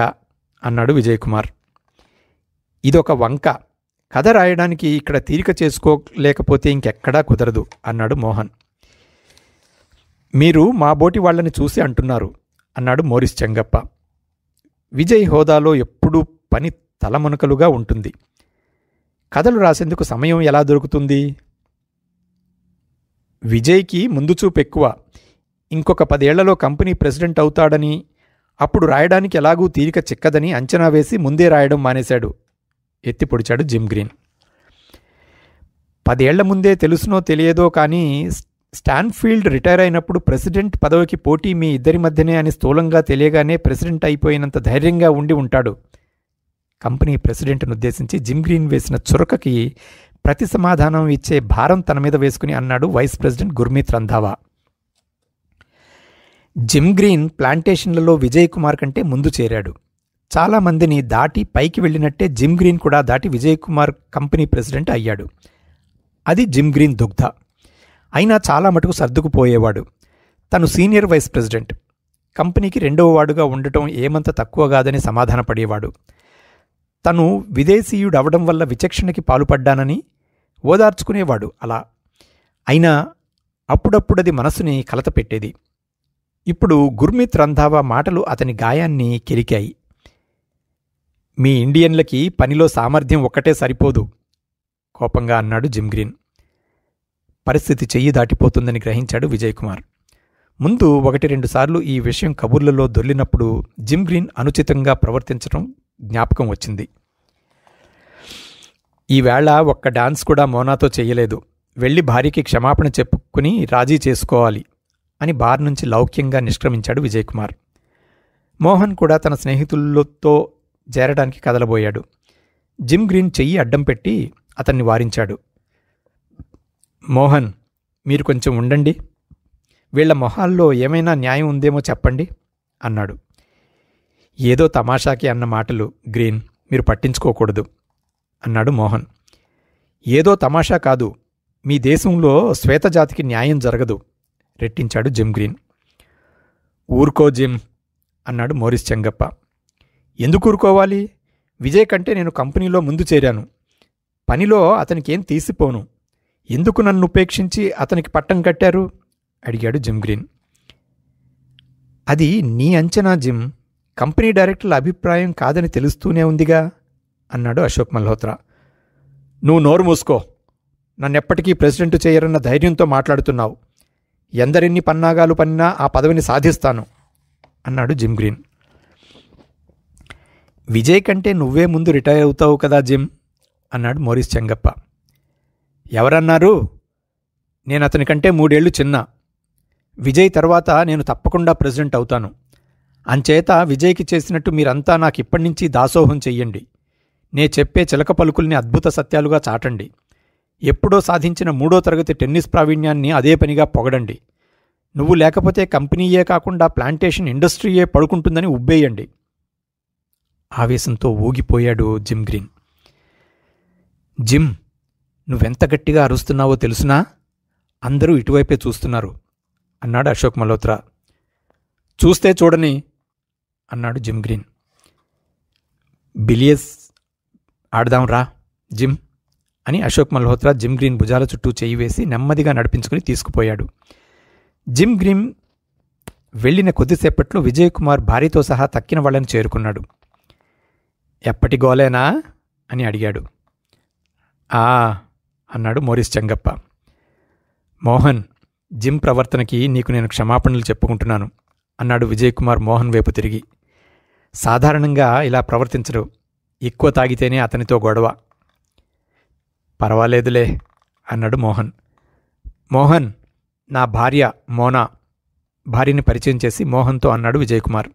అన్నాడు విజయకుమార్. ఇదొక వంక. కథ రాయడానికి ఇక్కడ తీరిక చేసుకోలేకపోతే ఇంకెక్కడా కుదరదు అన్నాడు మోహన్. మీరు మా బోటి వాళ్ళని చూసి అంటున్నారు అన్నాడు మోరిస్ చెంగప్ప. విజయ్ హోదాలో ఎప్పుడూ పని తలమునకలుగా ఉంటుంది. కథలు రాసేందుకు సమయం ఎలా దొరుకుతుంది? విజయ్కి ముందు చూపు ఎక్కువ. ఇంకొక 10 ఏళ్లలో కంపెనీ ప్రెసిడెంట్ అవుతాడని, అప్పుడు రాయడానికి ఎలాగూ తీరిక చిక్కదని అంచనా వేసి ముందే రాయడం మానేశాడు ఎత్తిపొడిచాడు జిమ్ గ్రీన్. 10 ఏళ్ల ముందే తెలుసునో తెలియదో కానీ స్టాన్ఫీల్డ్ రిటైర్ అయినప్పుడు ప్రెసిడెంట్ పదవికి పోటీ మీ ఇద్దరి మధ్యనే అని స్థూలంగా తెలియగానే ప్రెసిడెంట్ అయిపోయినంత ధైర్యంగా ఉండి ఉంటాడు. కంపెనీ ప్రెసిడెంట్ను ఉద్దేశించి జిమ్ గ్రీన్ వేసిన చురకకి ప్రతి సమాధానం ఇచ్చే భారం తన మీద వేసుకుని అన్నాడు vice president Gurmeet Randhawa. Jim Green ప్లాంటేషన్లలో విజయ్ కుమార్ కంటే ముందు చేరాడు. చాలామందిని దాటి పైకి వెళ్ళినట్టే జిమ్ గ్రీన్ కూడా దాటి విజయ్ కుమార్ కంపెనీ ప్రెసిడెంట్ అయ్యాడు. అది జిమ్ గ్రీన్ దుగ్ధ. అయినా చాలా మటుకు సర్దుకుపోయేవాడు. తను సీనియర్ వైస్ ప్రెసిడెంట్, కంపెనీకి రెండవ వాడుగా ఉండటం ఏమంత తక్కువ కాదని సమాధానపడేవాడు. తను విదేశీయుడు అవడం వల్ల విచక్షణకి పాలుపడ్డానని ఓదార్చుకునేవాడు. అలా అయినా అప్పుడప్పుడది మనసుని కలత పెట్టేది. ఇప్పుడు గుర్మీత్ రంధావా మాటలు అతని గాయాన్ని కెరికాయి. మీ ఇండియన్లకి పనిలో సామర్థ్యం ఒక్కటే సరిపోదు, కోపంగా అన్నాడు జిమ్ గ్రీన్. పరిస్థితి చెయ్యి దాటిపోతుందని గ్రహించాడు విజయ్ కుమార్. ముందు 1-2 సార్లు ఈ విషయం కబుర్లలో దొర్లినప్పుడు జిమ్ గ్రీన్ అనుచితంగా ప్రవర్తించడం జ్ఞాపకం వచ్చింది. ఈవేళ ఒక్క డాన్స్ కూడా మోనాతో చెయ్యలేదు, వెళ్ళి భార్యకి క్షమాపణ చెప్పుకుని రాజీ చేసుకోవాలి అని బార్ నుంచి లౌక్యంగా నిష్క్రమించాడు విజయ్ కుమార్. మోహన్ కూడా తన స్నేహితులతో చేరడానికి కదలబోయాడు. జిమ్ గ్రీన్ చెయ్యి అడ్డం పెట్టి అతన్ని వారించాడు. మోహన్, మీరు కొంచెం ఉండండి, వీళ్ల మొహాల్లో ఏమైనా న్యాయం ఉందేమో చెప్పండి అన్నాడు. ఏదో తమాషాకి అన్న మాటలు గ్రీన్, మీరు పట్టించుకోకూడదు అన్నాడు మోహన్. ఏదో తమాషా కాదు, మీ దేశంలో శ్వేతజాతికి న్యాయం జరగదు రెట్టించాడు జిమ్ గ్రీన్. ఊరుకో జిమ్ అన్నాడు మోరిస్ చెంగప్ప. ఎందుకు ఊరుకోవాలి? విజయ్ కంటే నేను కంపెనీలో ముందు చేరాను. పనిలో అతనికేం తీసిపోను. ఎందుకు నన్ను ఉపేక్షించి అతనికి పట్టం కట్టారు అడిగాడు జిమ్ గ్రీన్. అది నీ అంచనా జిమ్, కంపెనీ డైరెక్టర్ల అభిప్రాయం కాదని తెలుస్తూనే ఉందిగా అన్నాడు అశోక్ మల్హోత్రా. నువ్వు నోరు మూసుకో, నన్నెప్పటికీ ప్రెసిడెంట్ చేయరన్న ధైర్యంతో మాట్లాడుతున్నావు. ఎందరిన్ని పన్నాగాలు పన్నా ఆ పదవిని సాధిస్తాను అన్నాడు జిమ్ గ్రీన్. విజయ్ కంటే నువ్వే ముందు రిటైర్ అవుతావు కదా జిమ్ అన్నాడు మోరిస్ చెంగప్ప. ఎవరన్నారు? నేను అతని కంటే 3 ఏళ్లు చిన్న. విజయ్ తర్వాత నేను తప్పకుండా ప్రెసిడెంట్ అవుతాను. అంచేత విజయ్కి చేసినట్టు మీరంతా నాకిప్పటినుంచి దాసోహం చెయ్యండి. నే చెప్పే చిలక పలుకుల్ని అద్భుత సత్యాలుగా చాటండి. ఎప్పుడో సాధించిన 3వ తరగతి టెన్నిస్ ప్రావీణ్యాన్ని అదే పనిగా పొగడండి. నువ్వు లేకపోతే కంపెనీయే కాకుండా ప్లాంటేషన్ ఇండస్ట్రీయే పడుకుంటుందని ఉబ్బేయండి. ఆవేశంతో ఊగిపోయాడు జిమ్ గ్రీన్. జిమ్, నువ్వెంత గట్టిగా అరుస్తున్నావో తెలుసునా? అందరూ ఇటువైపే చూస్తున్నారు అన్నాడు అశోక్ మల్హోత్రా. చూస్తే చూడని అన్నాడు జిమ్ గ్రీన్. బిలియర్స్ ఆడదాం రా జిమ్ అని అశోక్ మల్హోత్రా జిమ్ గ్రీన్ భుజాల చుట్టూ చెయ్యి వేసి నెమ్మదిగా నడిపించుకుని తీసుకుపోయాడు. జిమ్ గ్రీన్ వెళ్లిన కొద్దిసేపట్లో విజయ్ కుమార్ భార్యతో సహా తక్కిన వాళ్ళని చేరుకున్నాడు. ఎప్పటి గోలేనా అని అడిగాడు. ఆ అన్నాడు మోరిస్ చెంగప్ప. మోహన్, జిమ్ ప్రవర్తనకి నీకు నేను క్షమాపణలు చెప్పుకుంటున్నాను అన్నాడు విజయ్ కుమార్ మోహన్ వైపు తిరిగి. సాధారణంగా ఇలా ప్రవర్తించడు, ఎక్కువ తాగితేనే అతనితో గొడవ. పర్వాలేదులే అన్నాడు మోహన్. మోహన్, నా భార్య మోనా. భార్యని పరిచయం చేసి మోహన్తో అన్నాడు విజయ్ కుమార్.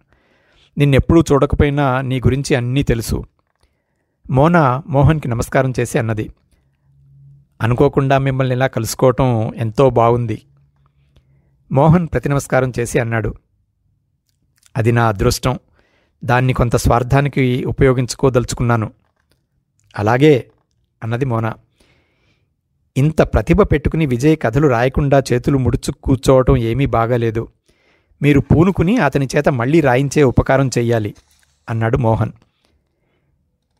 నిన్నెప్పుడూ చూడకపోయినా నీ గురించి అన్నీ తెలుసు. మోనా మోహన్కి నమస్కారం చేసి అన్నది. అనుకోకుండా మిమ్మల్ని ఇలా కలుసుకోవటం ఎంతో బాగుంది. మోహన్ ప్రతి నమస్కారం చేసి అన్నాడు. అది నా అదృష్టం, దాన్ని కొంత స్వార్థానికి ఉపయోగించుకోదలుచుకున్నాను. అలాగే అన్నది మోనా. ఇంత ప్రతిభ పెట్టుకుని విజయ్ కథలు రాయకుండా చేతులు ముడుచు కూర్చోవటం ఏమీ బాగాలేదు. మీరు పూనుకుని అతని చేత మళ్లీ రాయించే ఉపకారం చెయ్యాలి అన్నాడు మోహన్.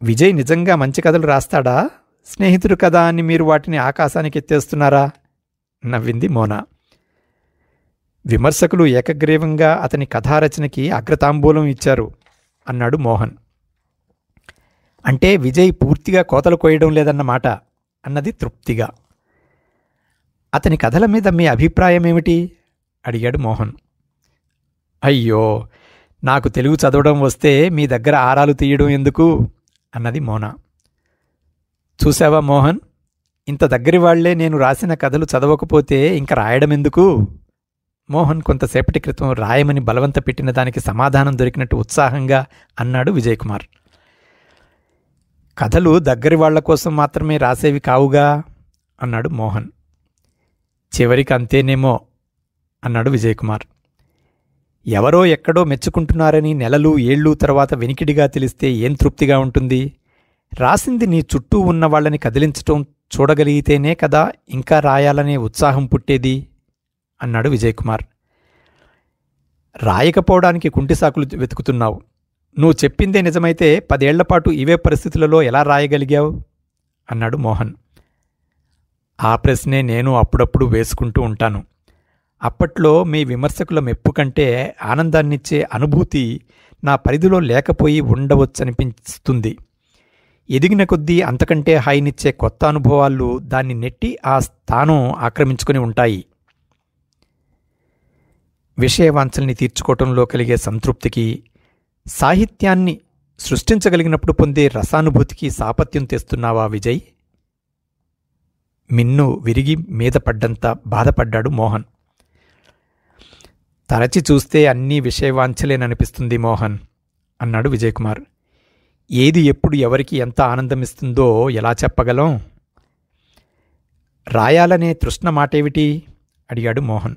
విజయ్ నిజంగా మంచి కథలు రాస్తాడా? స్నేహితుడు కదా అని మీరు వాటిని ఆకాశానికి ఎత్తేస్తున్నారా? నవ్వింది మోనా. విమర్శకులు ఏకగ్రీవంగా అతని కథారచనకి అగ్రతాంబూలం ఇచ్చారు అన్నాడు మోహన్. అంటే విజయ్ పూర్తిగా కోతలు కోయడం లేదన్నమాట అన్నది తృప్తిగా. అతని కథల మీద మీ అభిప్రాయమేమిటి అడిగాడు మోహన్. అయ్యో, నాకు తెలుగు చదవడం వస్తే మీ దగ్గర ఆరాలు తీయడం ఎందుకు అన్నది మోనా. చూసావా మోహన్, ఇంత దగ్గరి వాళ్లే నేను రాసిన కథలు చదవకపోతే ఇంక రాయడం ఎందుకు? మోహన్ కొంతసేపటి క్రితం రాయమని బలవంత పెట్టిన దానికి సమాధానం దొరికినట్టు ఉత్సాహంగా అన్నాడు విజయ్ కుమార్. కథలు దగ్గరి వాళ్ల కోసం మాత్రమే రాసేవి కావుగా అన్నాడు మోహన్. చివరికి అంతేనేమో అన్నాడు విజయకుమార్. ఎవరో ఎక్కడో మెచ్చుకుంటున్నారని నెలలు ఏళ్ళు తర్వాత వెనికిడిగా తెలిస్తే ఏం తృప్తిగా ఉంటుంది? రాసింది నీ చుట్టూ ఉన్న వాళ్ళని కదిలించటం చూడగలిగితేనే కదా ఇంకా రాయాలనే ఉత్సాహం పుట్టేది అన్నాడు విజయకుమార్. రాయకపోవడానికి కుంటిసాకులు వెతుకుతున్నావు. నువ్వు చెప్పిందే నిజమైతే 10 ఏళ్లపాటు ఇవే పరిస్థితులలో ఎలా రాయగలిగావు అన్నాడు మోహన్. ఆ ప్రశ్నే నేను అప్పుడప్పుడు వేసుకుంటూ ఉంటాను. అప్పట్లో మీ విమర్శకుల మెప్పు కంటే ఆనందాన్నిచ్చే అనుభూతి నా పరిధిలో లేకపోయి ఉండవచ్చనిపిస్తుంది. ఎదిగిన కొద్దీ అంతకంటే హాయినిచ్చే కొత్త అనుభవాలు దాన్ని నెట్టి ఆ స్థానం ఆక్రమించుకుని ఉంటాయి. విషయవాంఛల్ని తీర్చుకోవటంలో కలిగే సంతృప్తికి, సాహిత్యాన్ని సృష్టించగలిగినప్పుడు పొందే రసానుభూతికి సాపత్యం తెస్తున్నావా విజయ్? మిన్ను విరిగి మీద పడ్డంత బాధపడ్డాడు మోహన్. తరచి చూస్తే అన్నీ విషయవాంఛలేననిపిస్తుంది మోహన్ అన్నాడు విజయకుమార్. ఏది ఎప్పుడు ఎవరికి ఎంత ఆనందమిస్తుందో ఎలా చెప్పగలం? రాయాలనే తృష్ణ మాటేమిటి అడిగాడు మోహన్.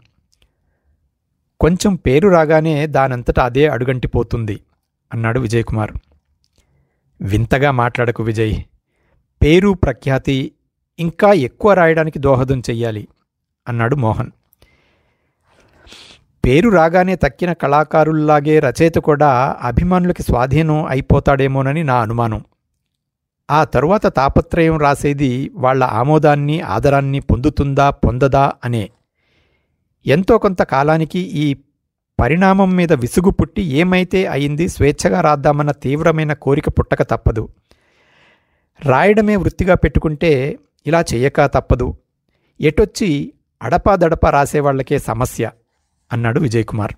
కొంచెం పేరు రాగానే దానంతట అదే అడుగంటిపోతుంది అన్నాడు విజయకుమార్. వింతగా మాట్లాడకు విజయ్. పేరు ప్రఖ్యాతి ఇంకా ఎక్కువ రాయడానికి దోహదం చెయ్యాలి అన్నాడు మోహన్. పేరు రాగానే తక్కిన కళాకారుల్లాగే రచయిత కూడా అభిమానులకి స్వాధీనం అయిపోతాడేమోనని నా అనుమానం. ఆ తరువాత తాపత్రయం రాసేది వాళ్ల ఆమోదాన్ని ఆదరాన్ని పొందుతుందా పొందదా అనే. ఎంతో కొంత కాలానికి ఈ పరిణామం మీద విసుగు పుట్టి ఏమైతే అయింది స్వేచ్ఛగా రాద్దామన్న తీవ్రమైన కోరిక పుట్టక తప్పదు. రాయడమే వృత్తిగా పెట్టుకుంటే ఇలా చెయ్యక తప్పదు. ఎటొచ్చి అడపాదడపా రాసేవాళ్లకే సమస్య అన్నాడు విజయకుమార్.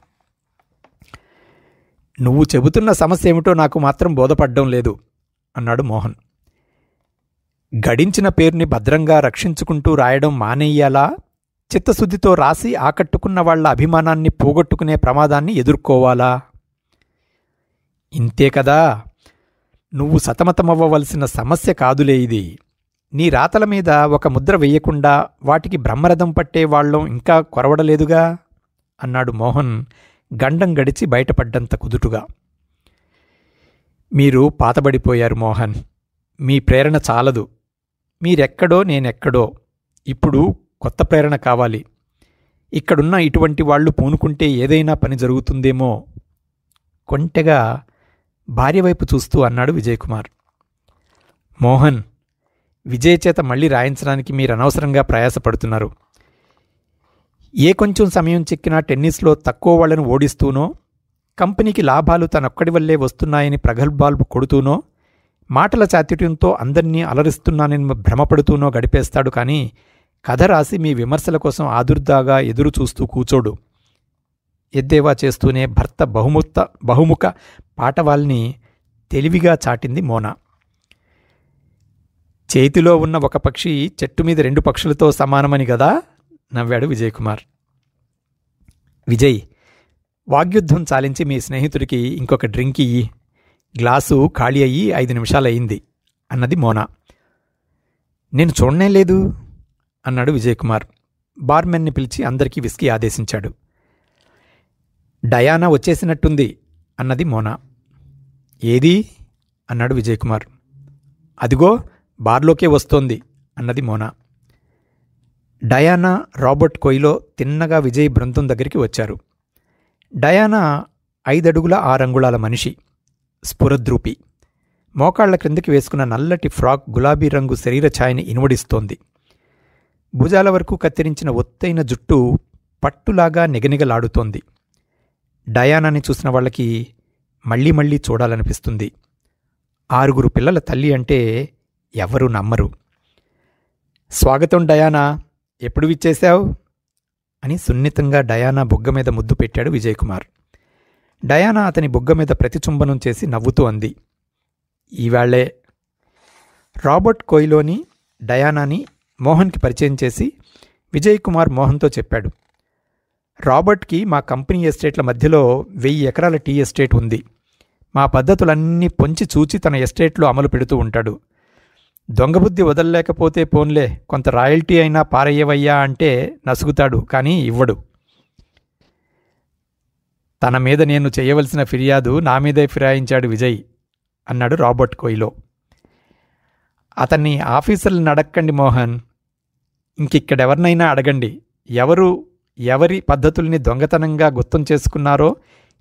నువ్వు చెబుతున్న సమస్య ఏమిటో నాకు మాత్రం బోధపడ్డం లేదు అన్నాడు మోహన్. గడించిన పేరుని భద్రంగా రక్షించుకుంటూ రాయడం మానేయ్యాలా, చిత్తశుద్ధితో రాసి ఆకట్టుకున్న వాళ్ల అభిమానాన్ని పోగొట్టుకునే ప్రమాదాన్ని ఎదుర్కోవాలా? ఇంతే కదా. నువ్వు సతమతమవ్వవలసిన సమస్య కాదులే ఇది. నీ రాతల మీద ఒక ముద్ర వెయ్యకుండా వాటికి బ్రహ్మరథం పట్టే వాళ్ళం ఇంకా కొరవడలేదుగా అన్నాడు మోహన్ గండం గడిచి బయటపడ్డంత కుదుటుగా. మీరు పాతబడిపోయారు మోహన్. మీ ప్రేరణ చాలదు. మీరెక్కడో నేనెక్కడో. ఇప్పుడు కొత్త ప్రేరణ కావాలి. ఇక్కడున్న ఇటువంటి వాళ్లు పూనుకుంటే ఏదైనా పని జరుగుతుందేమో కొంటెగా భార్యవైపు చూస్తూ అన్నాడు విజయకుమార్. మోహన్, విజయ్ చేత మళ్లీ రాయించడానికి మీరనవసరంగా ప్రయాసపడుతున్నారు. ఏ కొంచెం సమయం చిక్కినా టెన్నిస్లో తక్కువ వాళ్లను ఓడిస్తూనో, కంపెనీకి లాభాలు తనొక్కడి వల్లే వస్తున్నాయని ప్రగల్భాలు కొడుతూనో, మాటల చాతుర్యంతో అందర్నీ అలరిస్తున్నానని భ్రమపడుతూనో గడిపేస్తాడు. కానీ కథ రాసి మీ విమర్శల కోసం ఆదుర్దాగా ఎదురు చూస్తూ కూచోడు. ఎద్దేవా చేస్తూనే భర్త బహుముఖ పాటవాల్ని తెలివిగా చాటింది మోనా. చేతిలో ఉన్న ఒక పక్షి చెట్టుమీద 2 పక్షులతో సమానమని గదా నవ్వాడు విజయకుమార్. విజయ్, వాగ్యుద్ధం చాలించి మీ స్నేహితుడికి ఇంకొక డ్రింక్ ఇయ్యి. గ్లాసు ఖాళీ అయ్యి 5 నిమిషాలయ్యింది అన్నది మోనా. నేను చూడనే లేదు అన్నాడు విజయకుమార్. బార్మెన్ని పిలిచి అందరికీ విస్కీ ఆదేశించాడు. డయానా వచ్చేసినట్టుంది అన్నది మోనా. ఏది అన్నాడు విజయకుమార్. అదిగో బార్లోకే వస్తోంది అన్నది మోనా. డయానా, రాబర్ట్ కొయిలో తిన్నగా విజయ్ బృందం దగ్గరికి వచ్చారు. డయానా 5 అడుగుల 6 అంగుళాల మనిషి, స్ఫురద్రూపి. మోకాళ్ల క్రిందికి వేసుకున్న నల్లటి ఫ్రాక్ గులాబీ రంగు శరీర ఛాయని ఇనువడిస్తోంది. భుజాల వరకు కత్తిరించిన ఒత్తైన జుట్టు పట్టులాగా నిగనిగలాడుతోంది. డయానాని చూసిన వాళ్ళకి మళ్లీ మళ్లీ చూడాలనిపిస్తుంది. 6 పిల్లల తల్లి అంటే ఎవరూ నమ్మరు. స్వాగతం డయానా, ఎప్పుడు విచ్చేశావు అని సున్నితంగా డయానా బుగ్గ మీద ముద్దు పెట్టాడు విజయకుమార్. డయానా అతని బుగ్గ మీద ప్రతిచుంబనం చేసి నవ్వుతూ అంది, ఈవాళ్లే. రాబర్ట్ కొయిలోని డయానాని మోహన్కి పరిచయం చేసి విజయకుమార్ మోహన్తో చెప్పాడు. రాబర్ట్కి మా కంపెనీ ఎస్టేట్ల మధ్యలో 1000 ఎకరాల టీ ఎస్టేట్ ఉంది. మా పద్ధతులన్నీ పొంచి చూచి తన ఎస్టేట్లో అమలు పెడుతూ ఉంటాడు. దొంగబుద్ధి వదలలేకపోతే పోన్లే, కొంత రాయల్టీ అయినా పారయ్యవయ్యా అంటే నసుగుతాడు, కానీ ఇవ్వడు. తన మీద నేను చేయవలసిన ఫిర్యాదు నా మీదే ఫిరాయించాడు విజయ్ అన్నాడు రాబర్ట్ కొయిలో. అతన్ని ఆఫీసర్లను అడక్కండి మోహన్, ఇంకిక్కడెవరినైనా అడగండి. ఎవరి పద్ధతుల్ని దొంగతనంగా గుర్తం చేసుకున్నారో,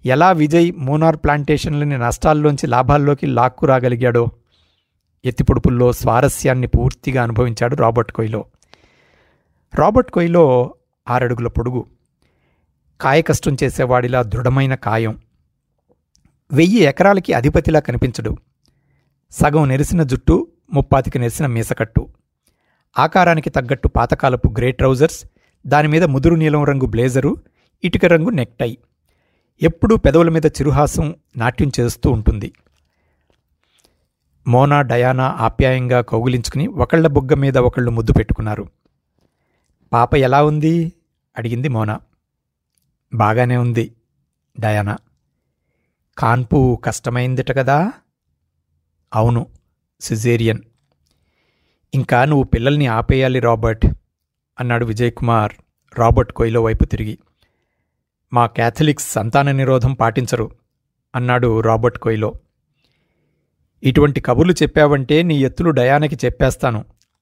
ఎలా విజయ్ మూనార్ ప్లాంటేషన్లని నష్టాల్లోంచి లాభాల్లోకి లాక్కు రాగలిగాడో. ఎత్తిపొడుపుల్లో స్వారస్యాన్ని పూర్తిగా అనుభవించాడు రాబర్ట్ కొయిలో. రాబర్ట్ కొయిలో 6 అడుగుల పొడుగు, కాయకష్టం చేసేవాడిలా దృఢమైన కాయం, 1000 ఎకరాలకి అధిపతిలా కనిపించడు. సగం నెరిసిన జుట్టు, 30 నెరిసిన మీసకట్టు, ఆకారానికి తగ్గట్టు పాతకాలపు గ్రే ట్రౌజర్స్, దానిమీద ముదురు నీలం రంగు బ్లేజరు, ఇటుక రంగు నెక్టై. ఎప్పుడూ పెదవుల మీద చిరుహాసం నాట్యం చేస్తూ ఉంటుంది. మోనా, డయానా ఆప్యాయంగా కౌగిలించుకుని ఒకళ్ల బుగ్గ మీద ఒకళ్ళు ముద్దు పెట్టుకున్నారు. పాప ఎలా ఉంది అడిగింది మోనా. బాగానే ఉంది డయానా. కాన్పు కష్టమైందిట కదా? అవును, సిజేరియన్. ఇంకా నువ్వు పిల్లల్ని ఆపేయాలి రాబర్ట్ అన్నాడు విజయ్ కుమార్ రాబర్ట్ కొయిలో వైపు తిరిగి. మా క్యాథలిక్స్ సంతాన నిరోధం పాటించరు అన్నాడు రాబర్ట్ కొయిలో. ఇటువంటి కబుర్లు చెప్పావంటే నీ ఎత్తులు డయానాకి చెప్పేస్తాను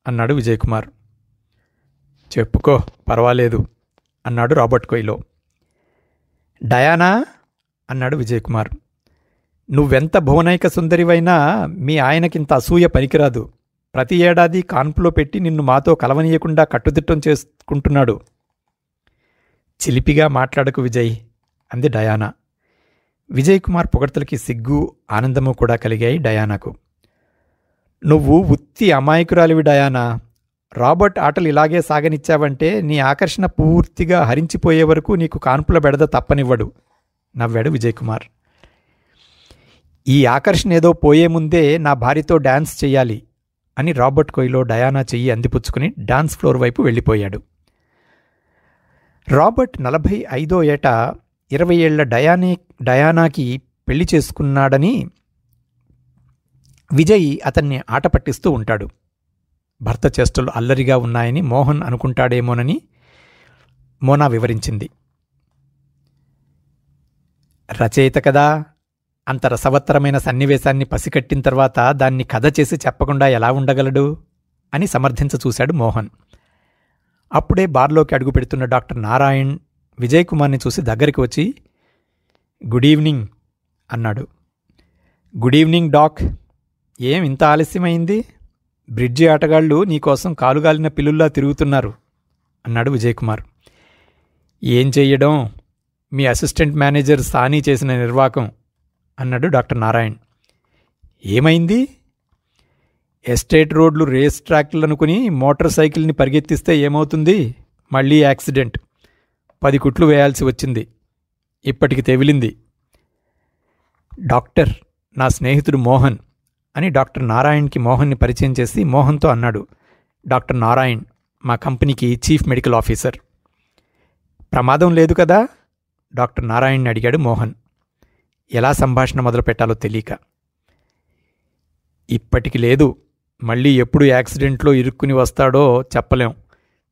అన్నాడు విజయ్ కుమార్. చెప్పుకో, పర్వాలేదు అన్నాడు రాబర్ట్ కొయిలో. డయానా అన్నాడు విజయ్ కుమార్, నువ్వెంత భువనైక సుందరివైనా మీ ఆయనకింత అసూయ పనికిరాదు. ప్రతి ఏడాది కాన్పులో పెట్టి నిన్ను మాతో కలవనీయకుండా కట్టుదిట్టం చేసుకుంటున్నాడు. చిలిపిగా మాట్లాడకు విజయ్ అంది డయానా. విజయ్ కుమార్ పొగడ్తలకి సిగ్గు, ఆనందము కూడా కలిగాయి డయానాకు. నువ్వు ఉత్తి అమాయకురాలివి డయానా. రాబర్ట్ ఆటలు ఇలాగే సాగనిచ్చావంటే నీ ఆకర్షణ పూర్తిగా హరించిపోయే వరకు నీకు కాన్పుల బెడద తప్పనివ్వడు నవ్వాడు విజయ్ కుమార్. ఈ ఆకర్షణ ఏదో పోయే ముందే నా భార్యతో డాన్స్ చెయ్యాలి అని రాబర్ట్ కొయిలో డయానా చెయ్యి అందిపుచ్చుకుని డాన్స్ ఫ్లోర్ వైపు వెళ్ళిపోయాడు. రాబర్ట్ 45వ ఏట 20 ఏళ్ల డయానాకి పెళ్లి చేసుకున్నాడని విజయ్ అతన్ని ఆట పట్టిస్తూ ఉంటాడు. భర్త చేష్టలు అల్లరిగా ఉన్నాయని మోహన్ అనుకుంటాడేమోనని మోనా వివరించింది. రచయిత కదా, అంత రసవత్తరమైన సన్నివేశాన్ని పసికట్టిన తర్వాత దాన్ని కథ చేసి చెప్పకుండా ఎలా ఉండగలడు అని సమర్థించచూశాడు మోహన్. అప్పుడే బార్లోకి అడుగుపెడుతున్న డాక్టర్ నారాయణ్ విజయ్ కుమార్ని చూసి దగ్గరికి వచ్చి గుడ్ ఈవినింగ్ అన్నాడు. Good evening doc. ఏం ఇంత ఆలస్యమైంది? బ్రిడ్జి ఆటగాళ్లు నీకోసం కాలుగాలిన పిల్లుల్లా తిరుగుతున్నారు అన్నాడు విజయ్ కుమార్. ఏం చెయ్యడం, మీ అసిస్టెంట్ మేనేజర్ సానీ చేసిన నిర్వాకం అన్నాడు డాక్టర్ నారాయణ్. ఏమైంది? ఎస్టేట్ రోడ్లు రేస్ ట్రాక్లనుకుని మోటార్ సైకిల్ని పరిగెత్తిస్తే ఏమవుతుంది? మళ్ళీ యాక్సిడెంట్. 10 కుట్లు వేయాల్సి వచ్చింది. ఇప్పటికి తెవిలింది. డాక్టర్, నా స్నేహితుడు మోహన్ అని డాక్టర్ నారాయణ్కి మోహన్ని పరిచయం చేసి మోహన్తో అన్నాడు. డాక్టర్ నారాయణ్ మా కంపెనీకి చీఫ్ మెడికల్ ఆఫీసర్. ప్రమాదం లేదు కదా? డాక్టర్ నారాయణ్ని అడిగాడు మోహన్, ఎలా సంభాషణ మొదలుపెట్టాలో తెలియక. ఇప్పటికి లేదు, మళ్ళీ ఎప్పుడు యాక్సిడెంట్లో ఇరుక్కుని వస్తాడో చెప్పలేం.